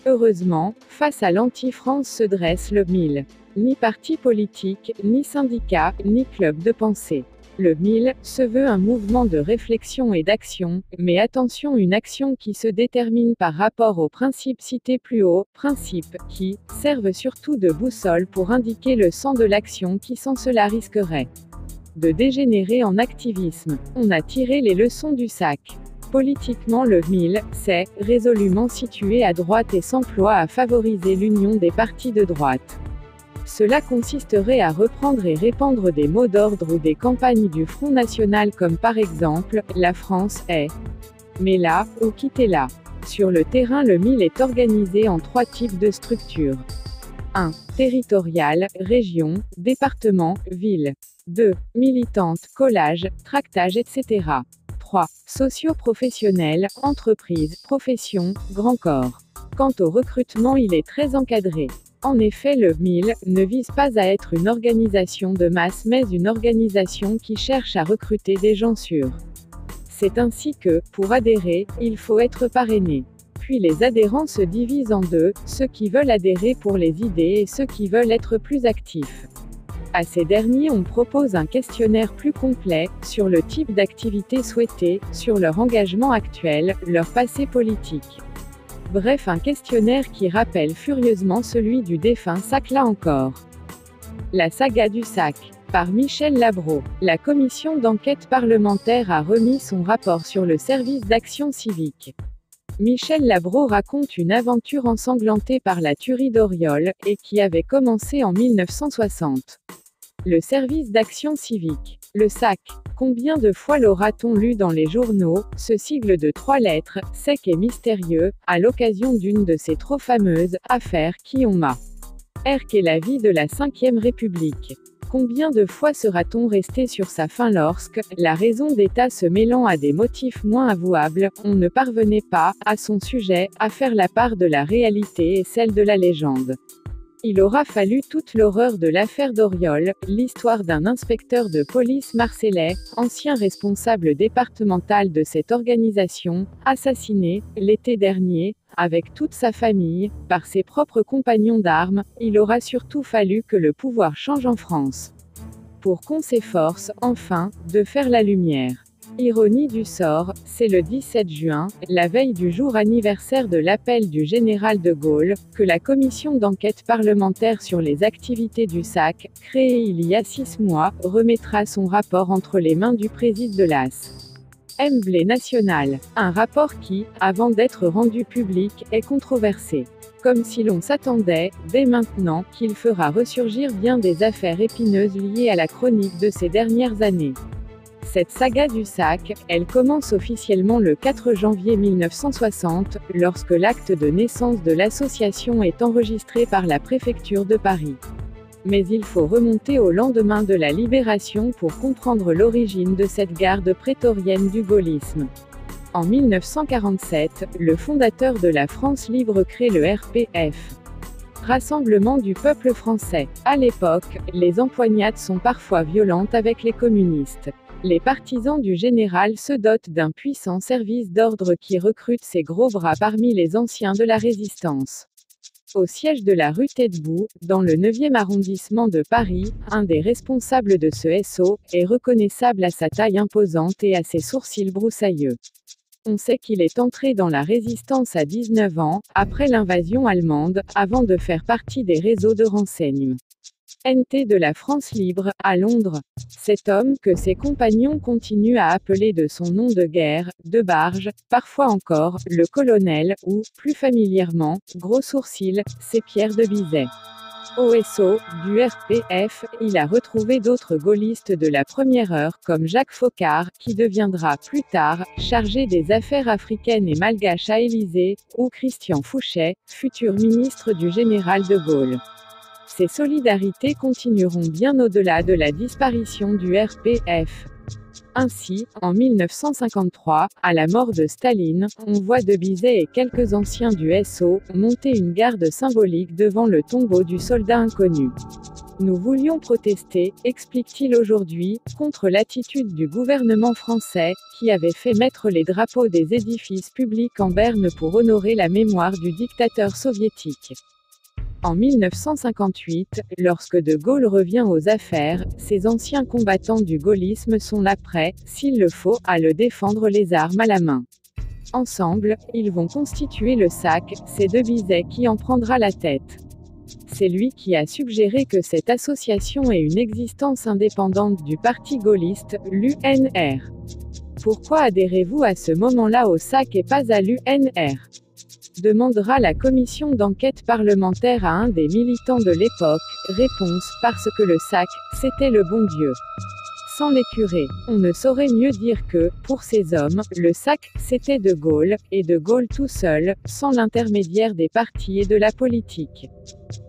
Heureusement, face à l'anti-France se dresse le MIL. Ni parti politique, ni syndicat, ni club de pensée. Le MIL se veut un mouvement de réflexion et d'action, mais attention, une action qui se détermine par rapport aux principes cités plus haut, principes qui servent surtout de boussole pour indiquer le sens de l'action qui sans cela risquerait de dégénérer en activisme. On a tiré les leçons du sac. Politiquement, le MIL s'est résolument situé à droite et s'emploie à favoriser l'union des partis de droite. Cela consisterait à reprendre et répandre des mots d'ordre ou des campagnes du Front National comme par exemple « La France est », mais là, ou quittez-la. Sur le terrain, le MIL est organisé en 3 types de structures. 1. Territoriale, région, département, ville. 2. Militante, collage, tractage, etc. 3. Socio-professionnelle, entreprise, profession, grand corps. Quant au recrutement, il est très encadré. En effet, le MIL ne vise pas à être une organisation de masse mais une organisation qui cherche à recruter des gens sûrs. C'est ainsi que, pour adhérer, il faut être parrainé. Puis les adhérents se divisent en 2, ceux qui veulent adhérer pour les idées et ceux qui veulent être plus actifs. À ces derniers, on propose un questionnaire plus complet, sur le type d'activité souhaitée, sur leur engagement actuel, leur passé politique. Bref, un questionnaire qui rappelle furieusement celui du défunt Sac là encore. La saga du sac. Par Michel Labro. La commission d'enquête parlementaire a remis son rapport sur le service d'action civique. Michel Labro raconte une aventure ensanglantée par la tuerie d'Auriol, et qui avait commencé en 1960. Le service d'action civique. Le SAC. Combien de fois l'aura-t-on lu dans les journaux, ce sigle de 3 lettres, sec et mystérieux, à l'occasion d'une de ces trop fameuses « affaires qui ont marqué la vie de la Ve République. Combien de fois sera-t-on resté sur sa faim lorsque, la raison d'État se mêlant à des motifs moins avouables, on ne parvenait pas, à son sujet, à faire la part de la réalité et celle de la légende. Il aura fallu toute l'horreur de l'affaire d'Auriol, l'histoire d'un inspecteur de police marseillais, ancien responsable départemental de cette organisation, assassiné, l'été dernier, avec toute sa famille, par ses propres compagnons d'armes. Il aura surtout fallu que le pouvoir change en France, pour qu'on s'efforce, enfin, de faire la lumière. Ironie du sort, c'est le 17 juin, la veille du jour anniversaire de l'appel du général de Gaulle, que la commission d'enquête parlementaire sur les activités du SAC, créée il y a 6 mois, remettra son rapport entre les mains du président de l'Assemblée nationale. Un rapport qui, avant d'être rendu public, est controversé. Comme si l'on s'attendait, dès maintenant, qu'il fera ressurgir bien des affaires épineuses liées à la chronique de ces dernières années. Cette saga du SAC, elle commence officiellement le 4 janvier 1960, lorsque l'acte de naissance de l'association est enregistré par la préfecture de Paris. Mais il faut remonter au lendemain de la Libération pour comprendre l'origine de cette garde prétorienne du gaullisme. En 1947, le fondateur de la France libre crée le RPF. Rassemblement du peuple français. À l'époque, les empoignades sont parfois violentes avec les communistes. Les partisans du général se dotent d'un puissant service d'ordre qui recrute ses gros bras parmi les anciens de la résistance. Au siège de la rue Taitbout, dans le 9e arrondissement de Paris, un des responsables de ce SO est reconnaissable à sa taille imposante et à ses sourcils broussailleux. On sait qu'il est entré dans la résistance à 19 ans, après l'invasion allemande, avant de faire partie des réseaux de renseignement NT de la France libre, à Londres. Cet homme que ses compagnons continuent à appeler de son nom de guerre, de barge, parfois encore, le colonel, ou, plus familièrement, Gros Sourcil, c'est Pierre de Bizet. Au SO, du RPF, il a retrouvé d'autres gaullistes de la première heure comme Jacques Faucard, qui deviendra, plus tard, chargé des affaires africaines et malgaches à Élysée, ou Christian Fouchet, futur ministre du général de Gaulle. Ces solidarités continueront bien au-delà de la disparition du RPF. Ainsi, en 1953, à la mort de Staline, on voit de Bizet et quelques anciens du SO monter une garde symbolique devant le tombeau du soldat inconnu. Nous voulions protester, explique-t-il aujourd'hui, contre l'attitude du gouvernement français, qui avait fait mettre les drapeaux des édifices publics en berne pour honorer la mémoire du dictateur soviétique. En 1958, lorsque De Gaulle revient aux affaires, ces anciens combattants du gaullisme sont là prêts, s'il le faut, à le défendre les armes à la main. Ensemble, ils vont constituer le SAC, c'est de Bizet qui en prendra la tête. C'est lui qui a suggéré que cette association ait une existence indépendante du parti gaulliste, l'UNR. Pourquoi adhérez-vous à ce moment-là au SAC et pas à l'UNR ? Demandera la commission d'enquête parlementaire à un des militants de l'époque. Réponse, parce que le SAC, c'était le bon Dieu. Sans les curés, on ne saurait mieux dire que, pour ces hommes, le SAC, c'était De Gaulle, et De Gaulle tout seul, sans l'intermédiaire des partis et de la politique.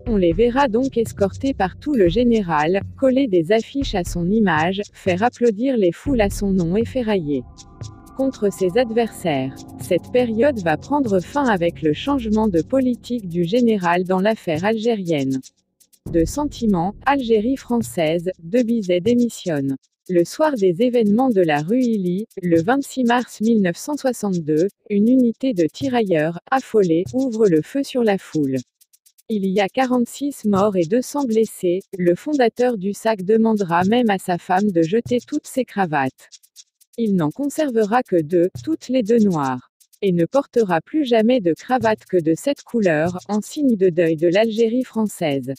On les verra donc escortés par tout le général, coller des affiches à son image, faire applaudir les foules à son nom et ferrailler contre ses adversaires. Cette période va prendre fin avec le changement de politique du général dans l'affaire algérienne. De sentiment, Algérie française, de Bizet démissionne. Le soir des événements de la rue Illy, le 26 mars 1962, une unité de tirailleurs, affolée, ouvre le feu sur la foule. Il y a 46 morts et 200 blessés. Le fondateur du SAC demandera même à sa femme de jeter toutes ses cravates. Il n'en conservera que 2, toutes les 2 noires. et ne portera plus jamais de cravate que de cette couleur, en signe de deuil de l'Algérie française.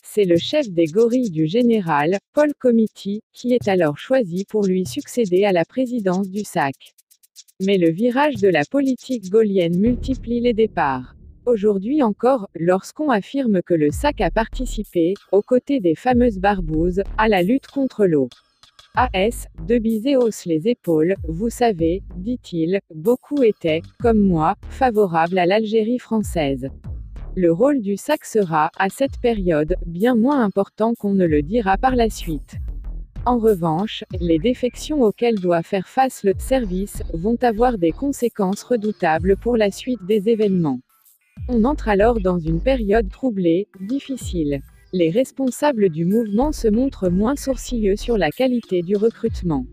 C'est le chef des gorilles du général, Paul Comiti, qui est alors choisi pour lui succéder à la présidence du SAC. Mais le virage de la politique gaullienne multiplie les départs. Aujourd'hui encore, lorsqu'on affirme que le SAC a participé, aux côtés des fameuses barbouzes, à la lutte contre l'eau. A.S. De Bizet hausse les épaules, vous savez, dit-il, beaucoup étaient, comme moi, favorables à l'Algérie française. Le rôle du SAC sera, à cette période, bien moins important qu'on ne le dira par la suite. En revanche, les défections auxquelles doit faire face le service vont avoir des conséquences redoutables pour la suite des événements. On entre alors dans une période troublée, difficile. Les responsables du mouvement se montrent moins sourcilleux sur la qualité du recrutement.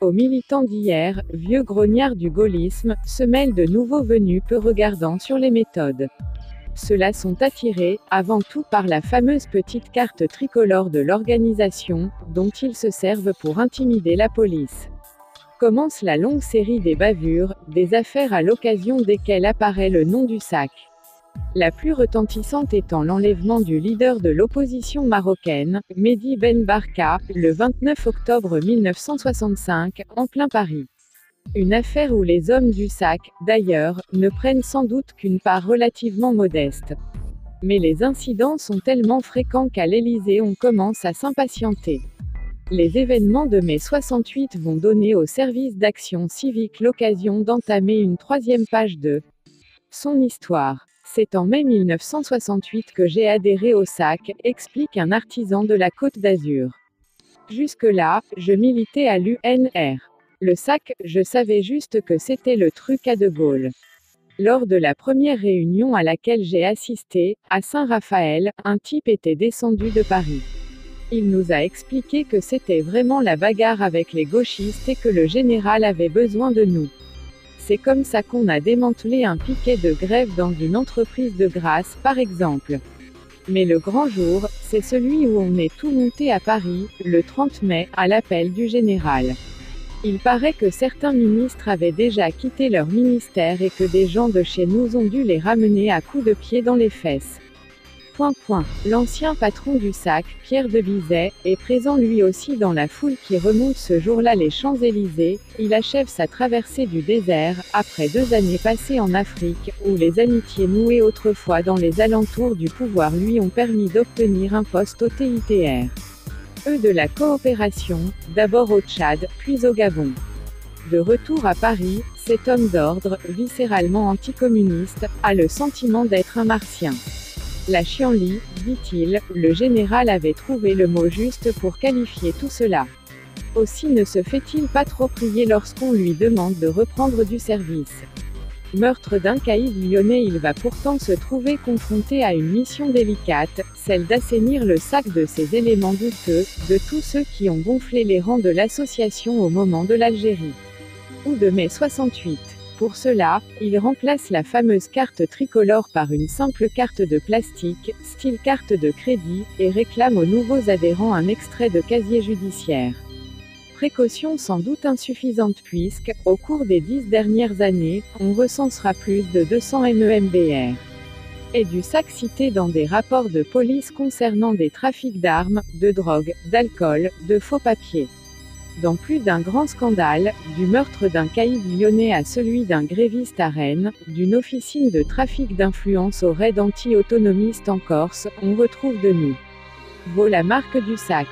Aux militants d'hier, vieux grognards du gaullisme, se mêlent de nouveaux venus peu regardants sur les méthodes. Ceux-là sont attirés, avant tout par la fameuse petite carte tricolore de l'organisation, dont ils se servent pour intimider la police. Commence la longue série des bavures, des affaires à l'occasion desquelles apparaît le nom du SAC. La plus retentissante étant l'enlèvement du leader de l'opposition marocaine, Mehdi Ben Barka, le 29 octobre 1965, en plein Paris. Une affaire où les hommes du SAC, d'ailleurs, ne prennent sans doute qu'une part relativement modeste. Mais les incidents sont tellement fréquents qu'à l'Élysée on commence à s'impatienter. Les événements de mai 68 vont donner au service d'action civique l'occasion d'entamer une troisième page de son histoire. C'est en mai 1968 que j'ai adhéré au SAC, explique un artisan de la Côte d'Azur. Jusque-là, je militais à l'UNR. Le SAC, je savais juste que c'était le truc à De Gaulle. Lors de la première réunion à laquelle j'ai assisté, à Saint-Raphaël, un type était descendu de Paris. Il nous a expliqué que c'était vraiment la bagarre avec les gauchistes et que le général avait besoin de nous. C'est comme ça qu'on a démantelé un piquet de grève dans une entreprise de Grasse, par exemple. Mais le grand jour, c'est celui où on est tout monté à Paris, le 30 mai, à l'appel du général. Il paraît que certains ministres avaient déjà quitté leur ministère et que des gens de chez nous ont dû les ramener à coups de pied dans les fesses. L'ancien patron du SAC, Pierre de Bizet, est présent lui aussi dans la foule qui remonte ce jour-là les Champs-Élysées. Il achève sa traversée du désert, après 2 années passées en Afrique, où les amitiés nouées autrefois dans les alentours du pouvoir lui ont permis d'obtenir un poste au TITR. De la coopération, d'abord au Tchad, puis au Gabon. De retour à Paris, cet homme d'ordre, viscéralement anticommuniste, a le sentiment d'être un martien. La chienlit, dit-il, le général avait trouvé le mot juste pour qualifier tout cela. Aussi ne se fait-il pas trop prier lorsqu'on lui demande de reprendre du service. Meurtre d'un caïd lyonnais. Il va pourtant se trouver confronté à une mission délicate, celle d'assainir le SAC de ces éléments douteux, de tous ceux qui ont gonflé les rangs de l'association au moment de l'Algérie. Ou de mai 68. Pour cela, il remplace la fameuse carte tricolore par une simple carte de plastique, style carte de crédit, et réclame aux nouveaux adhérents un extrait de casier judiciaire. Précaution sans doute insuffisante puisque, au cours des 10 dernières années, on recensera plus de 200 MEMBR. Et du SAC cité dans des rapports de police concernant des trafics d'armes, de drogue, d'alcool, de faux papiers. Dans plus d'un grand scandale, du meurtre d'un caïd lyonnais à celui d'un gréviste à Rennes, d'une officine de trafic d'influence au raid anti-autonomiste en Corse, on retrouve de nous. Vaut la marque du SAC.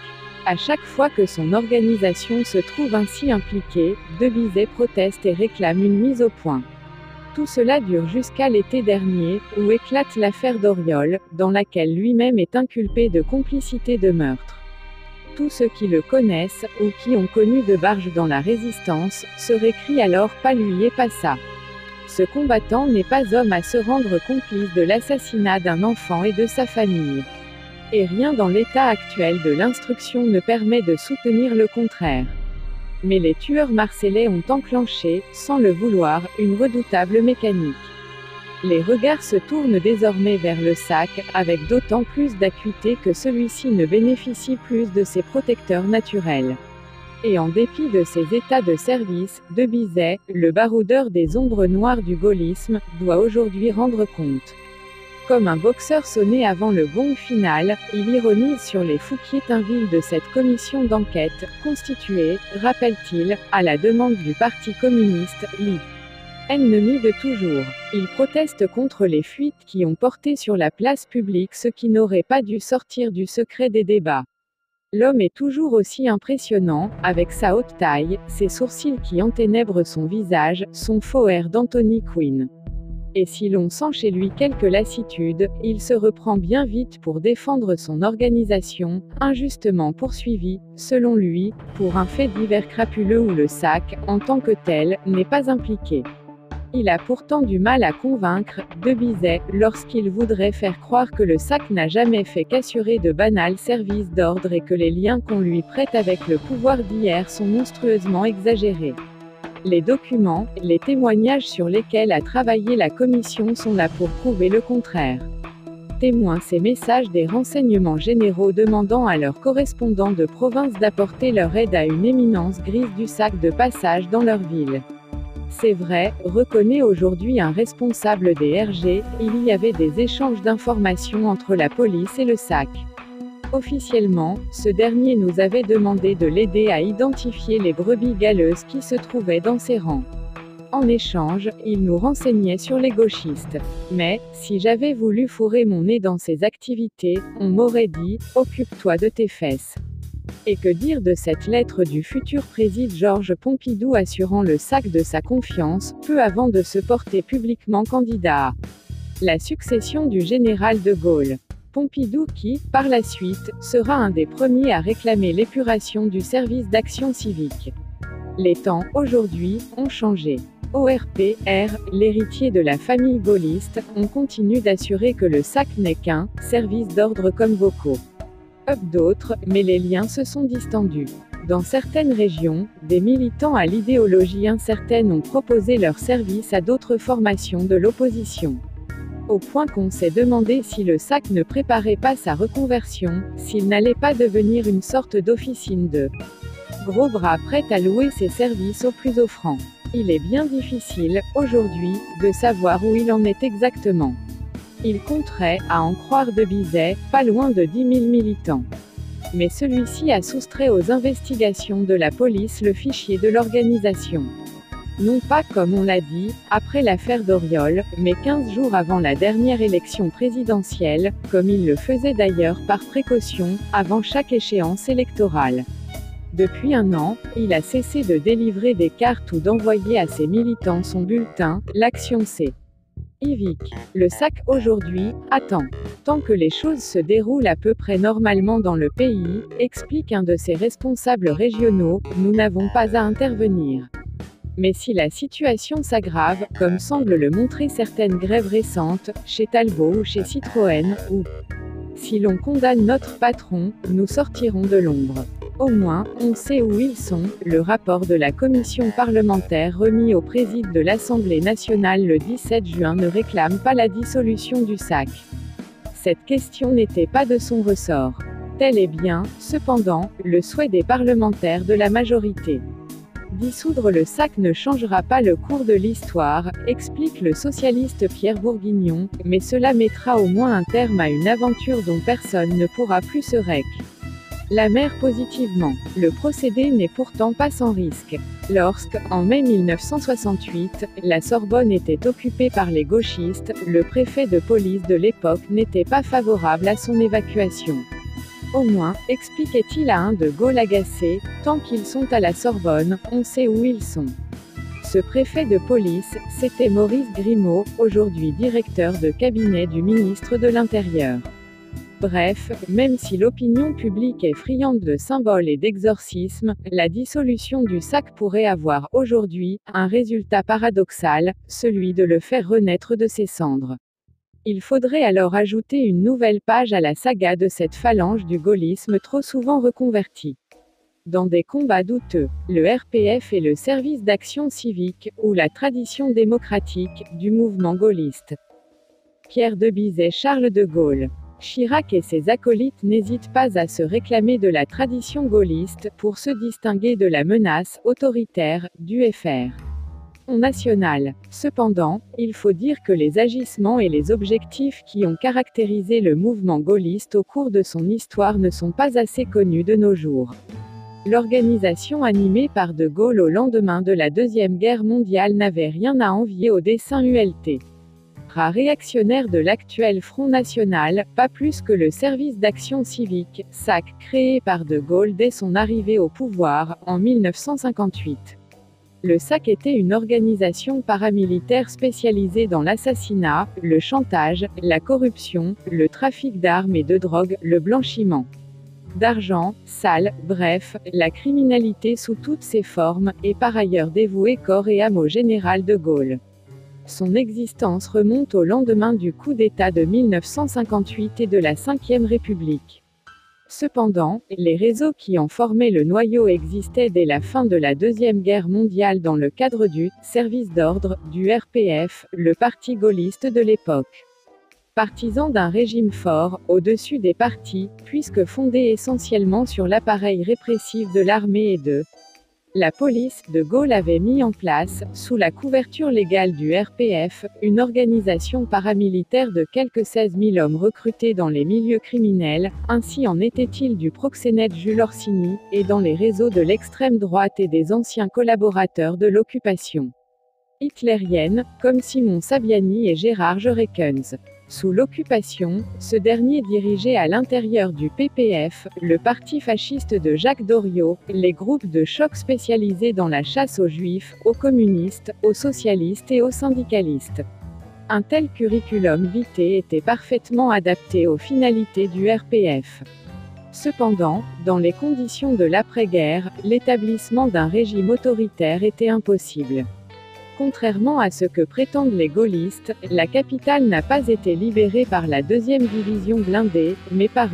À chaque fois que son organisation se trouve ainsi impliquée, De Bizet proteste et réclame une mise au point. Tout cela dure jusqu'à l'été dernier, où éclate l'affaire d'Auriol, dans laquelle lui-même est inculpé de complicité de meurtre. Tous ceux qui le connaissent, ou qui ont connu de Barge dans la Résistance, se récrient alors « pas lui et pas ça ». Ce combattant n'est pas homme à se rendre complice de l'assassinat d'un enfant et de sa famille. Et rien dans l'état actuel de l'instruction ne permet de soutenir le contraire. Mais les tueurs marseillais ont enclenché, sans le vouloir, une redoutable mécanique. Les regards se tournent désormais vers le SAC, avec d'autant plus d'acuité que celui-ci ne bénéficie plus de ses protecteurs naturels. Et en dépit de ses états de service, De Bizet, le baroudeur des ombres noires du gaullisme, doit aujourd'hui rendre compte. Comme un boxeur sonné avant le gong final, il ironise sur les Fouquier-Tinville de cette commission d'enquête, constituée, rappelle-t-il, à la demande du Parti communiste, l'ennemi de toujours. Il proteste contre les fuites qui ont porté sur la place publique ce qui n'aurait pas dû sortir du secret des débats. L'homme est toujours aussi impressionnant, avec sa haute taille, ses sourcils qui enténèbrent son visage, son faux air d'Anthony Quinn. Et si l'on sent chez lui quelque lassitude, il se reprend bien vite pour défendre son organisation, injustement poursuivie, selon lui, pour un fait divers crapuleux où le SAC, en tant que tel, n'est pas impliqué. Il a pourtant du mal à convaincre De Bizet, lorsqu'il voudrait faire croire que le SAC n'a jamais fait qu'assurer de banals services d'ordre et que les liens qu'on lui prête avec le pouvoir d'hier sont monstrueusement exagérés. Les documents, les témoignages sur lesquels a travaillé la commission sont là pour prouver le contraire. Témoins ces messages des renseignements généraux demandant à leurs correspondants de province d'apporter leur aide à une éminence grise du SAC de passage dans leur ville. C'est vrai, reconnaît aujourd'hui un responsable des RG, il y avait des échanges d'informations entre la police et le SAC. Officiellement, ce dernier nous avait demandé de l'aider à identifier les brebis galeuses qui se trouvaient dans ses rangs. En échange, il nous renseignait sur les gauchistes. Mais, si j'avais voulu fourrer mon nez dans ses activités, on m'aurait dit « occupe-toi de tes fesses ». Et que dire de cette lettre du futur président Georges Pompidou assurant le SAC de sa confiance, peu avant de se porter publiquement candidat à la succession du général de Gaulle. Pompidou qui, par la suite, sera un des premiers à réclamer l'épuration du service d'action civique. Les temps, aujourd'hui, ont changé. ORPR, l'héritier de la famille gaulliste, on continue d'assurer que le SAC n'est qu'un service d'ordre comme vocaux. D'autres, mais les liens se sont distendus. Dans certaines régions, des militants à l'idéologie incertaine ont proposé leur service à d'autres formations de l'opposition. Au point qu'on s'est demandé si le SAC ne préparait pas sa reconversion, s'il n'allait pas devenir une sorte d'officine de gros bras prêt à louer ses services aux plus offrants. Il est bien difficile, aujourd'hui, de savoir où il en est exactement. Il compterait, à en croire De Bizet, pas loin de 10 000 militants. Mais celui-ci a soustrait aux investigations de la police le fichier de l'organisation. Non pas comme on l'a dit, après l'affaire d'Auriol, mais 15 jours avant la dernière élection présidentielle, comme il le faisait d'ailleurs par précaution, avant chaque échéance électorale. Depuis un an, il a cessé de délivrer des cartes ou d'envoyer à ses militants son bulletin, l'Action C. Ivic. Le SAC, aujourd'hui, attend. Tant que les choses se déroulent à peu près normalement dans le pays, explique un de ses responsables régionaux, nous n'avons pas à intervenir. Mais si la situation s'aggrave, comme semblent le montrer certaines grèves récentes, chez Talbot ou chez Citroën, ou si l'on condamne notre patron, nous sortirons de l'ombre. Au moins, on sait où ils sont. Le rapport de la commission parlementaire remis au président de l'Assemblée nationale le 17 juin ne réclame pas la dissolution du SAC. Cette question n'était pas de son ressort. Tel est bien, cependant, le souhait des parlementaires de la majorité. Dissoudre le SAC ne changera pas le cours de l'histoire, explique le socialiste Pierre Bourguignon, mais cela mettra au moins un terme à une aventure dont personne ne pourra plus se rec. La mère positivement. Le procédé n'est pourtant pas sans risque. Lorsque, en mai 1968, la Sorbonne était occupée par les gauchistes, le préfet de police de l'époque n'était pas favorable à son évacuation. Au moins, expliquait-il à un de Gaulle agacé, tant qu'ils sont à la Sorbonne, on sait où ils sont. Ce préfet de police, c'était Maurice Grimaud, aujourd'hui directeur de cabinet du ministre de l'Intérieur. Bref, même si l'opinion publique est friande de symboles et d'exorcismes, la dissolution du SAC pourrait avoir aujourd'hui un résultat paradoxal, celui de le faire renaître de ses cendres. Il faudrait alors ajouter une nouvelle page à la saga de cette phalange du gaullisme trop souvent reconvertie dans des combats douteux, le RPF et le service d'action civique, ou la tradition démocratique, du mouvement gaulliste. Pierre De Bizet, Charles de Gaulle. Chirac et ses acolytes n'hésitent pas à se réclamer de la tradition gaulliste pour se distinguer de la menace autoritaire du Front national. Cependant, il faut dire que les agissements et les objectifs qui ont caractérisé le mouvement gaulliste au cours de son histoire ne sont pas assez connus de nos jours. L'organisation animée par De Gaulle au lendemain de la Deuxième Guerre mondiale n'avait rien à envier au dessein ULT. Réactionnaire de l'actuel Front national, pas plus que le service d'action civique, SAC, créé par De Gaulle dès son arrivée au pouvoir, en 1958. Le SAC était une organisation paramilitaire spécialisée dans l'assassinat, le chantage, la corruption, le trafic d'armes et de drogue, le blanchiment d'argent sale, bref, la criminalité sous toutes ses formes, et par ailleurs dévouée corps et âme au général de Gaulle. Son existence remonte au lendemain du coup d'État de 1958 et de la Ve République. Cependant, les réseaux qui en formaient le noyau existaient dès la fin de la Deuxième Guerre mondiale dans le cadre du service d'ordre du RPF, le parti gaulliste de l'époque. Partisan d'un régime fort, au-dessus des partis, puisque fondé essentiellement sur l'appareil répressif de l'armée et de la police, De Gaulle avait mis en place, sous la couverture légale du RPF, une organisation paramilitaire de quelques 16 000 hommes recrutés dans les milieux criminels, ainsi en était-il du proxénète Jules Orsini, et dans les réseaux de l'extrême droite et des anciens collaborateurs de l'occupation hitlérienne, comme Simon Saviani et Gérard Jerekens. Sous l'occupation, ce dernier dirigeait à l'intérieur du PPF, le parti fasciste de Jacques Doriot, les groupes de choc spécialisés dans la chasse aux juifs, aux communistes, aux socialistes et aux syndicalistes. Un tel curriculum vitae était parfaitement adapté aux finalités du RPF. Cependant, dans les conditions de l'après-guerre, l'établissement d'un régime autoritaire était impossible. Contrairement à ce que prétendent les gaullistes, la capitale n'a pas été libérée par la 2e division blindée, mais par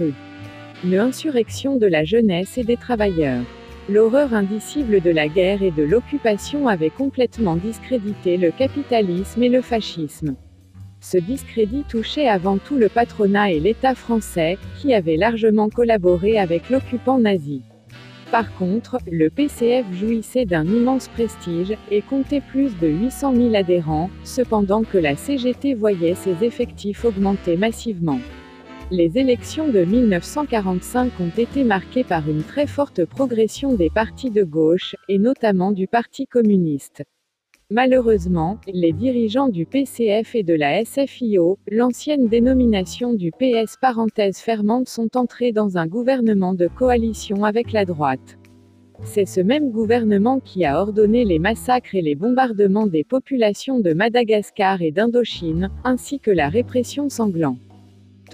une insurrection de la jeunesse et des travailleurs. L'horreur indicible de la guerre et de l'occupation avait complètement discrédité le capitalisme et le fascisme. Ce discrédit touchait avant tout le patronat et l'État français, qui avaient largement collaboré avec l'occupant nazi. Par contre, le PCF jouissait d'un immense prestige, et comptait plus de 800 000 adhérents, cependant que la CGT voyait ses effectifs augmenter massivement. Les élections de 1945 ont été marquées par une très forte progression des partis de gauche, et notamment du Parti communiste. Malheureusement, les dirigeants du PCF et de la SFIO, l'ancienne dénomination du PS parenthèse fermante, sont entrés dans un gouvernement de coalition avec la droite. C'est ce même gouvernement qui a ordonné les massacres et les bombardements des populations de Madagascar et d'Indochine, ainsi que la répression sanglante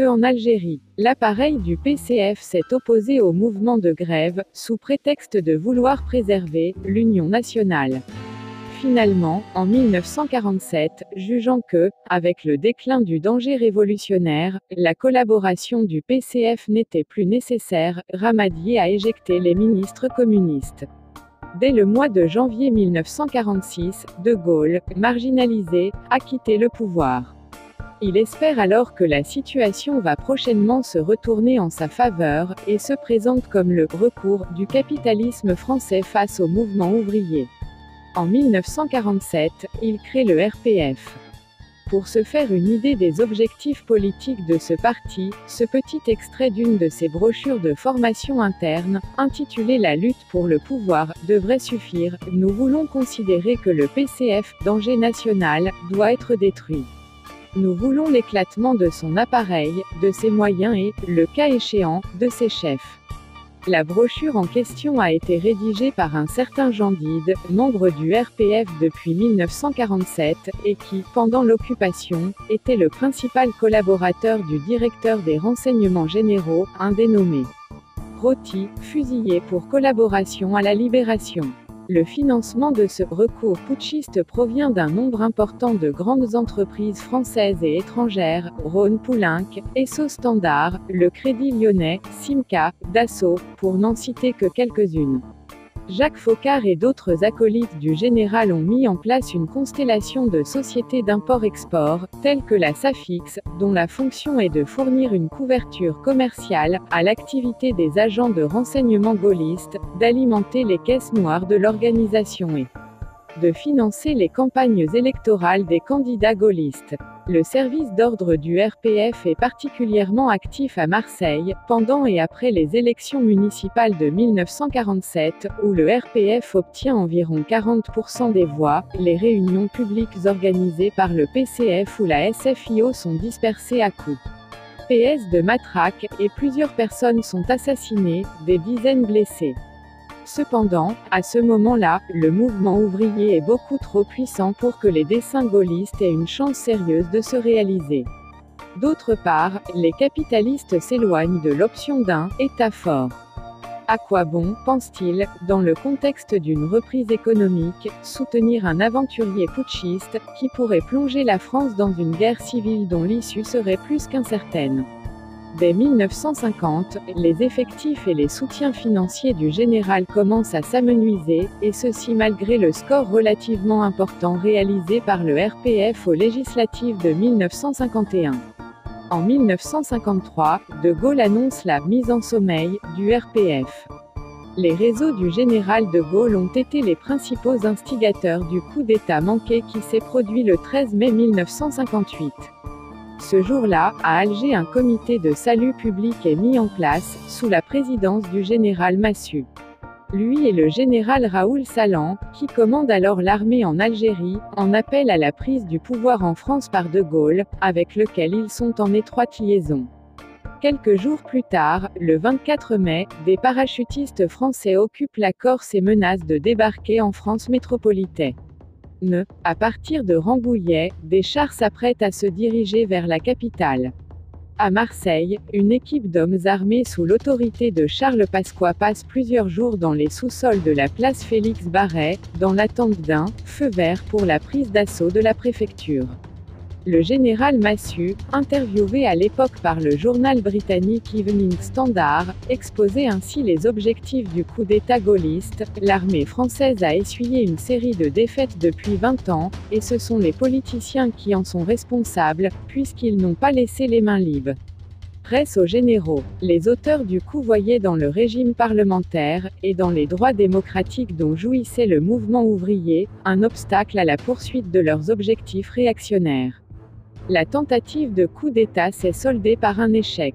en Algérie. L'appareil du PCF s'est opposé au mouvement de grève, sous prétexte de vouloir préserver l'Union nationale. Finalement, en 1947, jugeant que, avec le déclin du danger révolutionnaire, la collaboration du PCF n'était plus nécessaire, Ramadier a éjecté les ministres communistes. Dès le mois de janvier 1946, De Gaulle, marginalisé, a quitté le pouvoir. Il espère alors que la situation va prochainement se retourner en sa faveur, et se présente comme le recours du capitalisme français face au mouvement ouvrier. En 1947, il crée le RPF. Pour se faire une idée des objectifs politiques de ce parti, ce petit extrait d'une de ses brochures de formation interne, intitulée La lutte pour le pouvoir, devrait suffire. Nous voulons considérer que le PCF, danger national, doit être détruit. Nous voulons l'éclatement de son appareil, de ses moyens et, le cas échéant, de ses chefs. La brochure en question a été rédigée par un certain Jean Dide, membre du RPF depuis 1947, et qui, pendant l'occupation, était le principal collaborateur du directeur des renseignements généraux, un dénommé Roty, fusillé pour collaboration à la libération. Le financement de ce recours putschiste provient d'un nombre important de grandes entreprises françaises et étrangères, Rhône-Poulenc, Esso Standard, le Crédit Lyonnais, Simca, Dassault, pour n'en citer que quelques-unes. Jacques Foccart et d'autres acolytes du général ont mis en place une constellation de sociétés d'import-export, telles que la Safix, dont la fonction est de fournir une couverture commerciale à l'activité des agents de renseignement gaullistes, d'alimenter les caisses noires de l'organisation et de financer les campagnes électorales des candidats gaullistes. Le service d'ordre du RPF est particulièrement actif à Marseille, pendant et après les élections municipales de 1947, où le RPF obtient environ 40% des voix. Les réunions publiques organisées par le PCF ou la SFIO sont dispersées à coups PS de matraque, et plusieurs personnes sont assassinées, des dizaines blessées. Cependant, à ce moment-là, le mouvement ouvrier est beaucoup trop puissant pour que les desseins gaullistes aient une chance sérieuse de se réaliser. D'autre part, les capitalistes s'éloignent de l'option d'un État fort. À quoi bon, pense-t-il, dans le contexte d'une reprise économique, soutenir un aventurier putschiste, qui pourrait plonger la France dans une guerre civile dont l'issue serait plus qu'incertaine? Dès 1950, les effectifs et les soutiens financiers du général commencent à s'amenuiser, et ceci malgré le score relativement important réalisé par le RPF aux législatives de 1951. En 1953, De Gaulle annonce la « mise en sommeil » du RPF. Les réseaux du général de Gaulle ont été les principaux instigateurs du coup d'État manqué qui s'est produit le 13 mai 1958. Ce jour-là, à Alger, un comité de salut public est mis en place, sous la présidence du général Massu. Lui et le général Raoul Salan, qui commande alors l'armée en Algérie, en appellent à la prise du pouvoir en France par De Gaulle, avec lequel ils sont en étroite liaison. Quelques jours plus tard, le 24 mai, des parachutistes français occupent la Corse et menacent de débarquer en France métropolitaine. À partir de Rambouillet, des chars s'apprêtent à se diriger vers la capitale. À Marseille, une équipe d'hommes armés sous l'autorité de Charles Pasqua passe plusieurs jours dans les sous-sols de la place Félix Barret, dans l'attente d'un feu vert pour la prise d'assaut de la préfecture. Le général Massu, interviewé à l'époque par le journal britannique Evening Standard, exposait ainsi les objectifs du coup d'État gaulliste. L'armée française a essuyé une série de défaites depuis 20 ans, et ce sont les politiciens qui en sont responsables, puisqu'ils n'ont pas laissé les mains libres. Presse aux généraux. Les auteurs du coup voyaient dans le régime parlementaire, et dans les droits démocratiques dont jouissait le mouvement ouvrier, un obstacle à la poursuite de leurs objectifs réactionnaires. La tentative de coup d'État s'est soldée par un échec.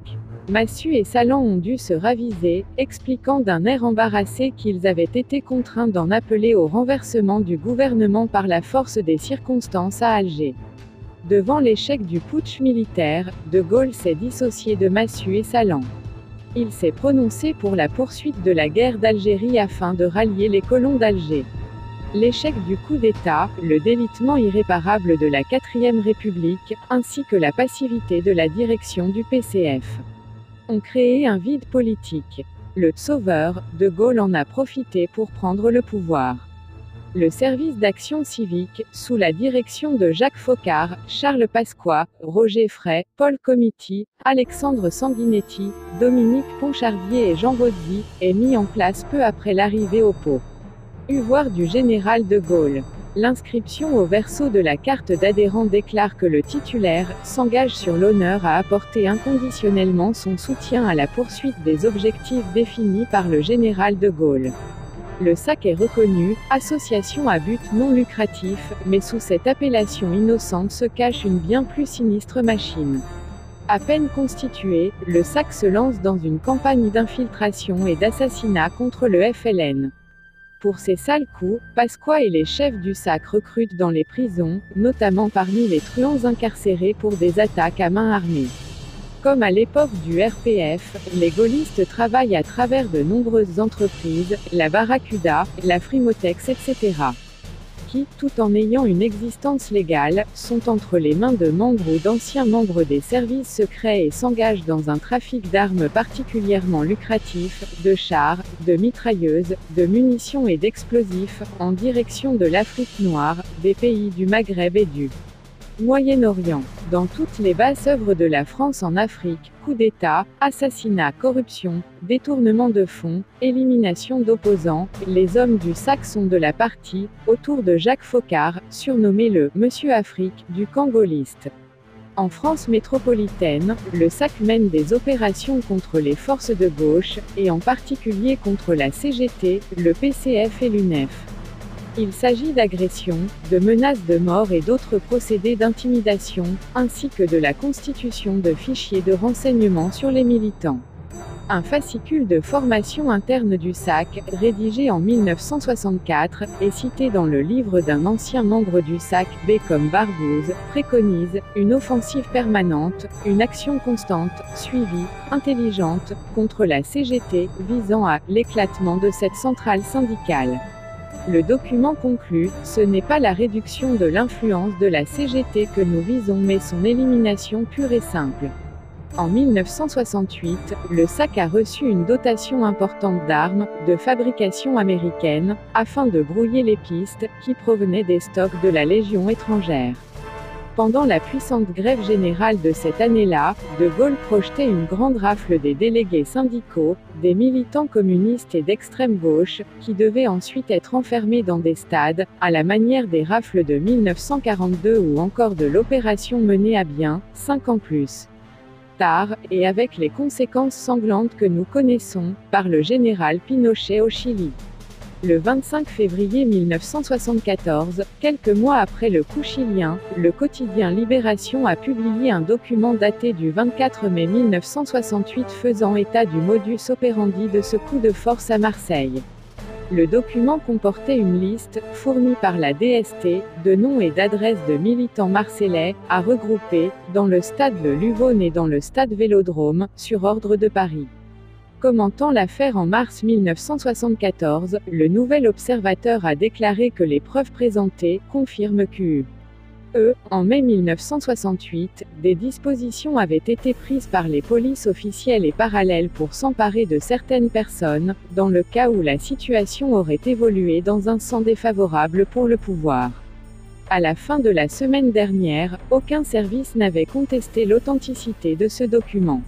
Massu et Salan ont dû se raviser, expliquant d'un air embarrassé qu'ils avaient été contraints d'en appeler au renversement du gouvernement par la force des circonstances à Alger. Devant l'échec du putsch militaire, De Gaulle s'est dissocié de Massu et Salan. Il s'est prononcé pour la poursuite de la guerre d'Algérie afin de rallier les colons d'Alger. L'échec du coup d'État, le délitement irréparable de la 4e République, ainsi que la passivité de la direction du PCF ont créé un vide politique. Le sauveur, De Gaulle en a profité pour prendre le pouvoir. Le service d'action civique, sous la direction de Jacques Foccart, Charles Pasqua, Roger Frey, Paul Comiti, Alexandre Sanguinetti, Dominique Ponchardier et Jean Baudy, est mis en place peu après l'arrivée au pot. Voir du général de Gaulle. L'inscription au verso de la carte d'adhérent déclare que le titulaire s'engage sur l'honneur à apporter inconditionnellement son soutien à la poursuite des objectifs définis par le général de Gaulle. Le SAC est reconnu, association à but non lucratif, mais sous cette appellation innocente se cache une bien plus sinistre machine. À peine constitué, le SAC se lance dans une campagne d'infiltration et d'assassinat contre le FLN. Pour ces sales coups, Pasqua et les chefs du SAC recrutent dans les prisons, notamment parmi les truands incarcérés pour des attaques à main armée. Comme à l'époque du RPF, les gaullistes travaillent à travers de nombreuses entreprises, la Barracuda, la Frimotex etc. qui, tout en ayant une existence légale, sont entre les mains de membres ou d'anciens membres des services secrets et s'engagent dans un trafic d'armes particulièrement lucratif, de chars, de mitrailleuses, de munitions et d'explosifs, en direction de l'Afrique noire, des pays du Maghreb et du Moyen-Orient. Dans toutes les basses œuvres de la France en Afrique, coups d'État, assassinats, corruption, détournement de fonds, élimination d'opposants, les hommes du SAC sont de la partie, autour de Jacques Foccart, surnommé le « Monsieur Afrique » du camp gaulliste. En France métropolitaine, le SAC mène des opérations contre les forces de gauche, et en particulier contre la CGT, le PCF et l'UNEF. Il s'agit d'agressions, de menaces de mort et d'autres procédés d'intimidation, ainsi que de la constitution de fichiers de renseignement sur les militants. Un fascicule de formation interne du SAC, rédigé en 1964, et cité dans le livre d'un ancien membre du SAC, B comme Barbouze, préconise une offensive permanente, une action constante, suivie, intelligente, contre la CGT, visant à l'éclatement de cette centrale syndicale. Le document conclut, ce n'est pas la réduction de l'influence de la CGT que nous visons mais son élimination pure et simple. En 1968, le SAC a reçu une dotation importante d'armes, de fabrication américaine, afin de brouiller les pistes, qui provenaient des stocks de la Légion étrangère. Pendant la puissante grève générale de cette année-là, De Gaulle projetait une grande rafle des délégués syndicaux, des militants communistes et d'extrême gauche, qui devaient ensuite être enfermés dans des stades, à la manière des rafles de 1942 ou encore de l'opération menée à bien, 5 ans plus tard, et avec les conséquences sanglantes que nous connaissons, par le général Pinochet au Chili. Le 25 février 1974, quelques mois après le coup chilien, le quotidien Libération a publié un document daté du 24 mai 1968 faisant état du modus operandi de ce coup de force à Marseille. Le document comportait une liste, fournie par la DST, de noms et d'adresses de militants marseillais, à regrouper, dans le stade Le Luvone et dans le stade Vélodrome, sur ordre de Paris. Commentant l'affaire en mars 1974, le Nouvel Observateur a déclaré que les preuves présentées confirment que en mai 1968, des dispositions avaient été prises par les polices officielles et parallèles pour s'emparer de certaines personnes, dans le cas où la situation aurait évolué dans un sens défavorable pour le pouvoir. À la fin de la semaine dernière, aucun service n'avait contesté l'authenticité de ce document.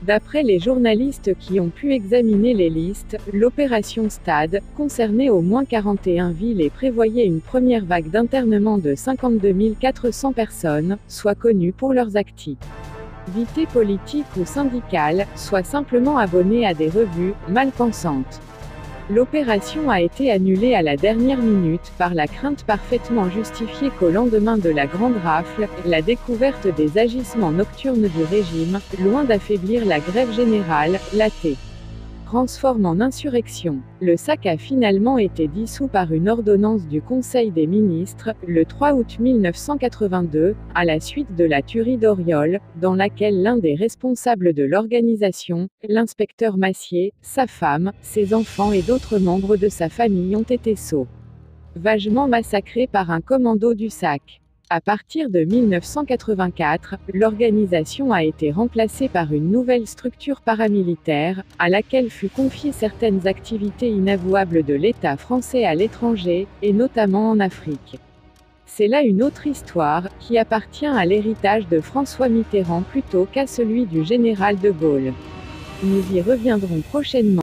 D'après les journalistes qui ont pu examiner les listes, l'opération Stade concernait au moins 41 villes et prévoyait une première vague d'internement de 52 400 personnes, soit connues pour leurs activités politiques ou syndicales, soit simplement abonnées à des revues malpensantes. L'opération a été annulée à la dernière minute par la crainte parfaitement justifiée qu'au lendemain de la grande rafle, la découverte des agissements nocturnes du régime, loin d'affaiblir la grève générale, l'AT transforme en insurrection. Le SAC a finalement été dissous par une ordonnance du Conseil des ministres, le 3 août 1982, à la suite de la tuerie d'Auriol, dans laquelle l'un des responsables de l'organisation, l'inspecteur Massier, sa femme, ses enfants et d'autres membres de sa famille ont été sauvagement massacrés par un commando du SAC. À partir de 1984, l'organisation a été remplacée par une nouvelle structure paramilitaire, à laquelle fut confiée certaines activités inavouables de l'État français à l'étranger, et notamment en Afrique. C'est là une autre histoire, qui appartient à l'héritage de François Mitterrand plutôt qu'à celui du général de Gaulle. Nous y reviendrons prochainement.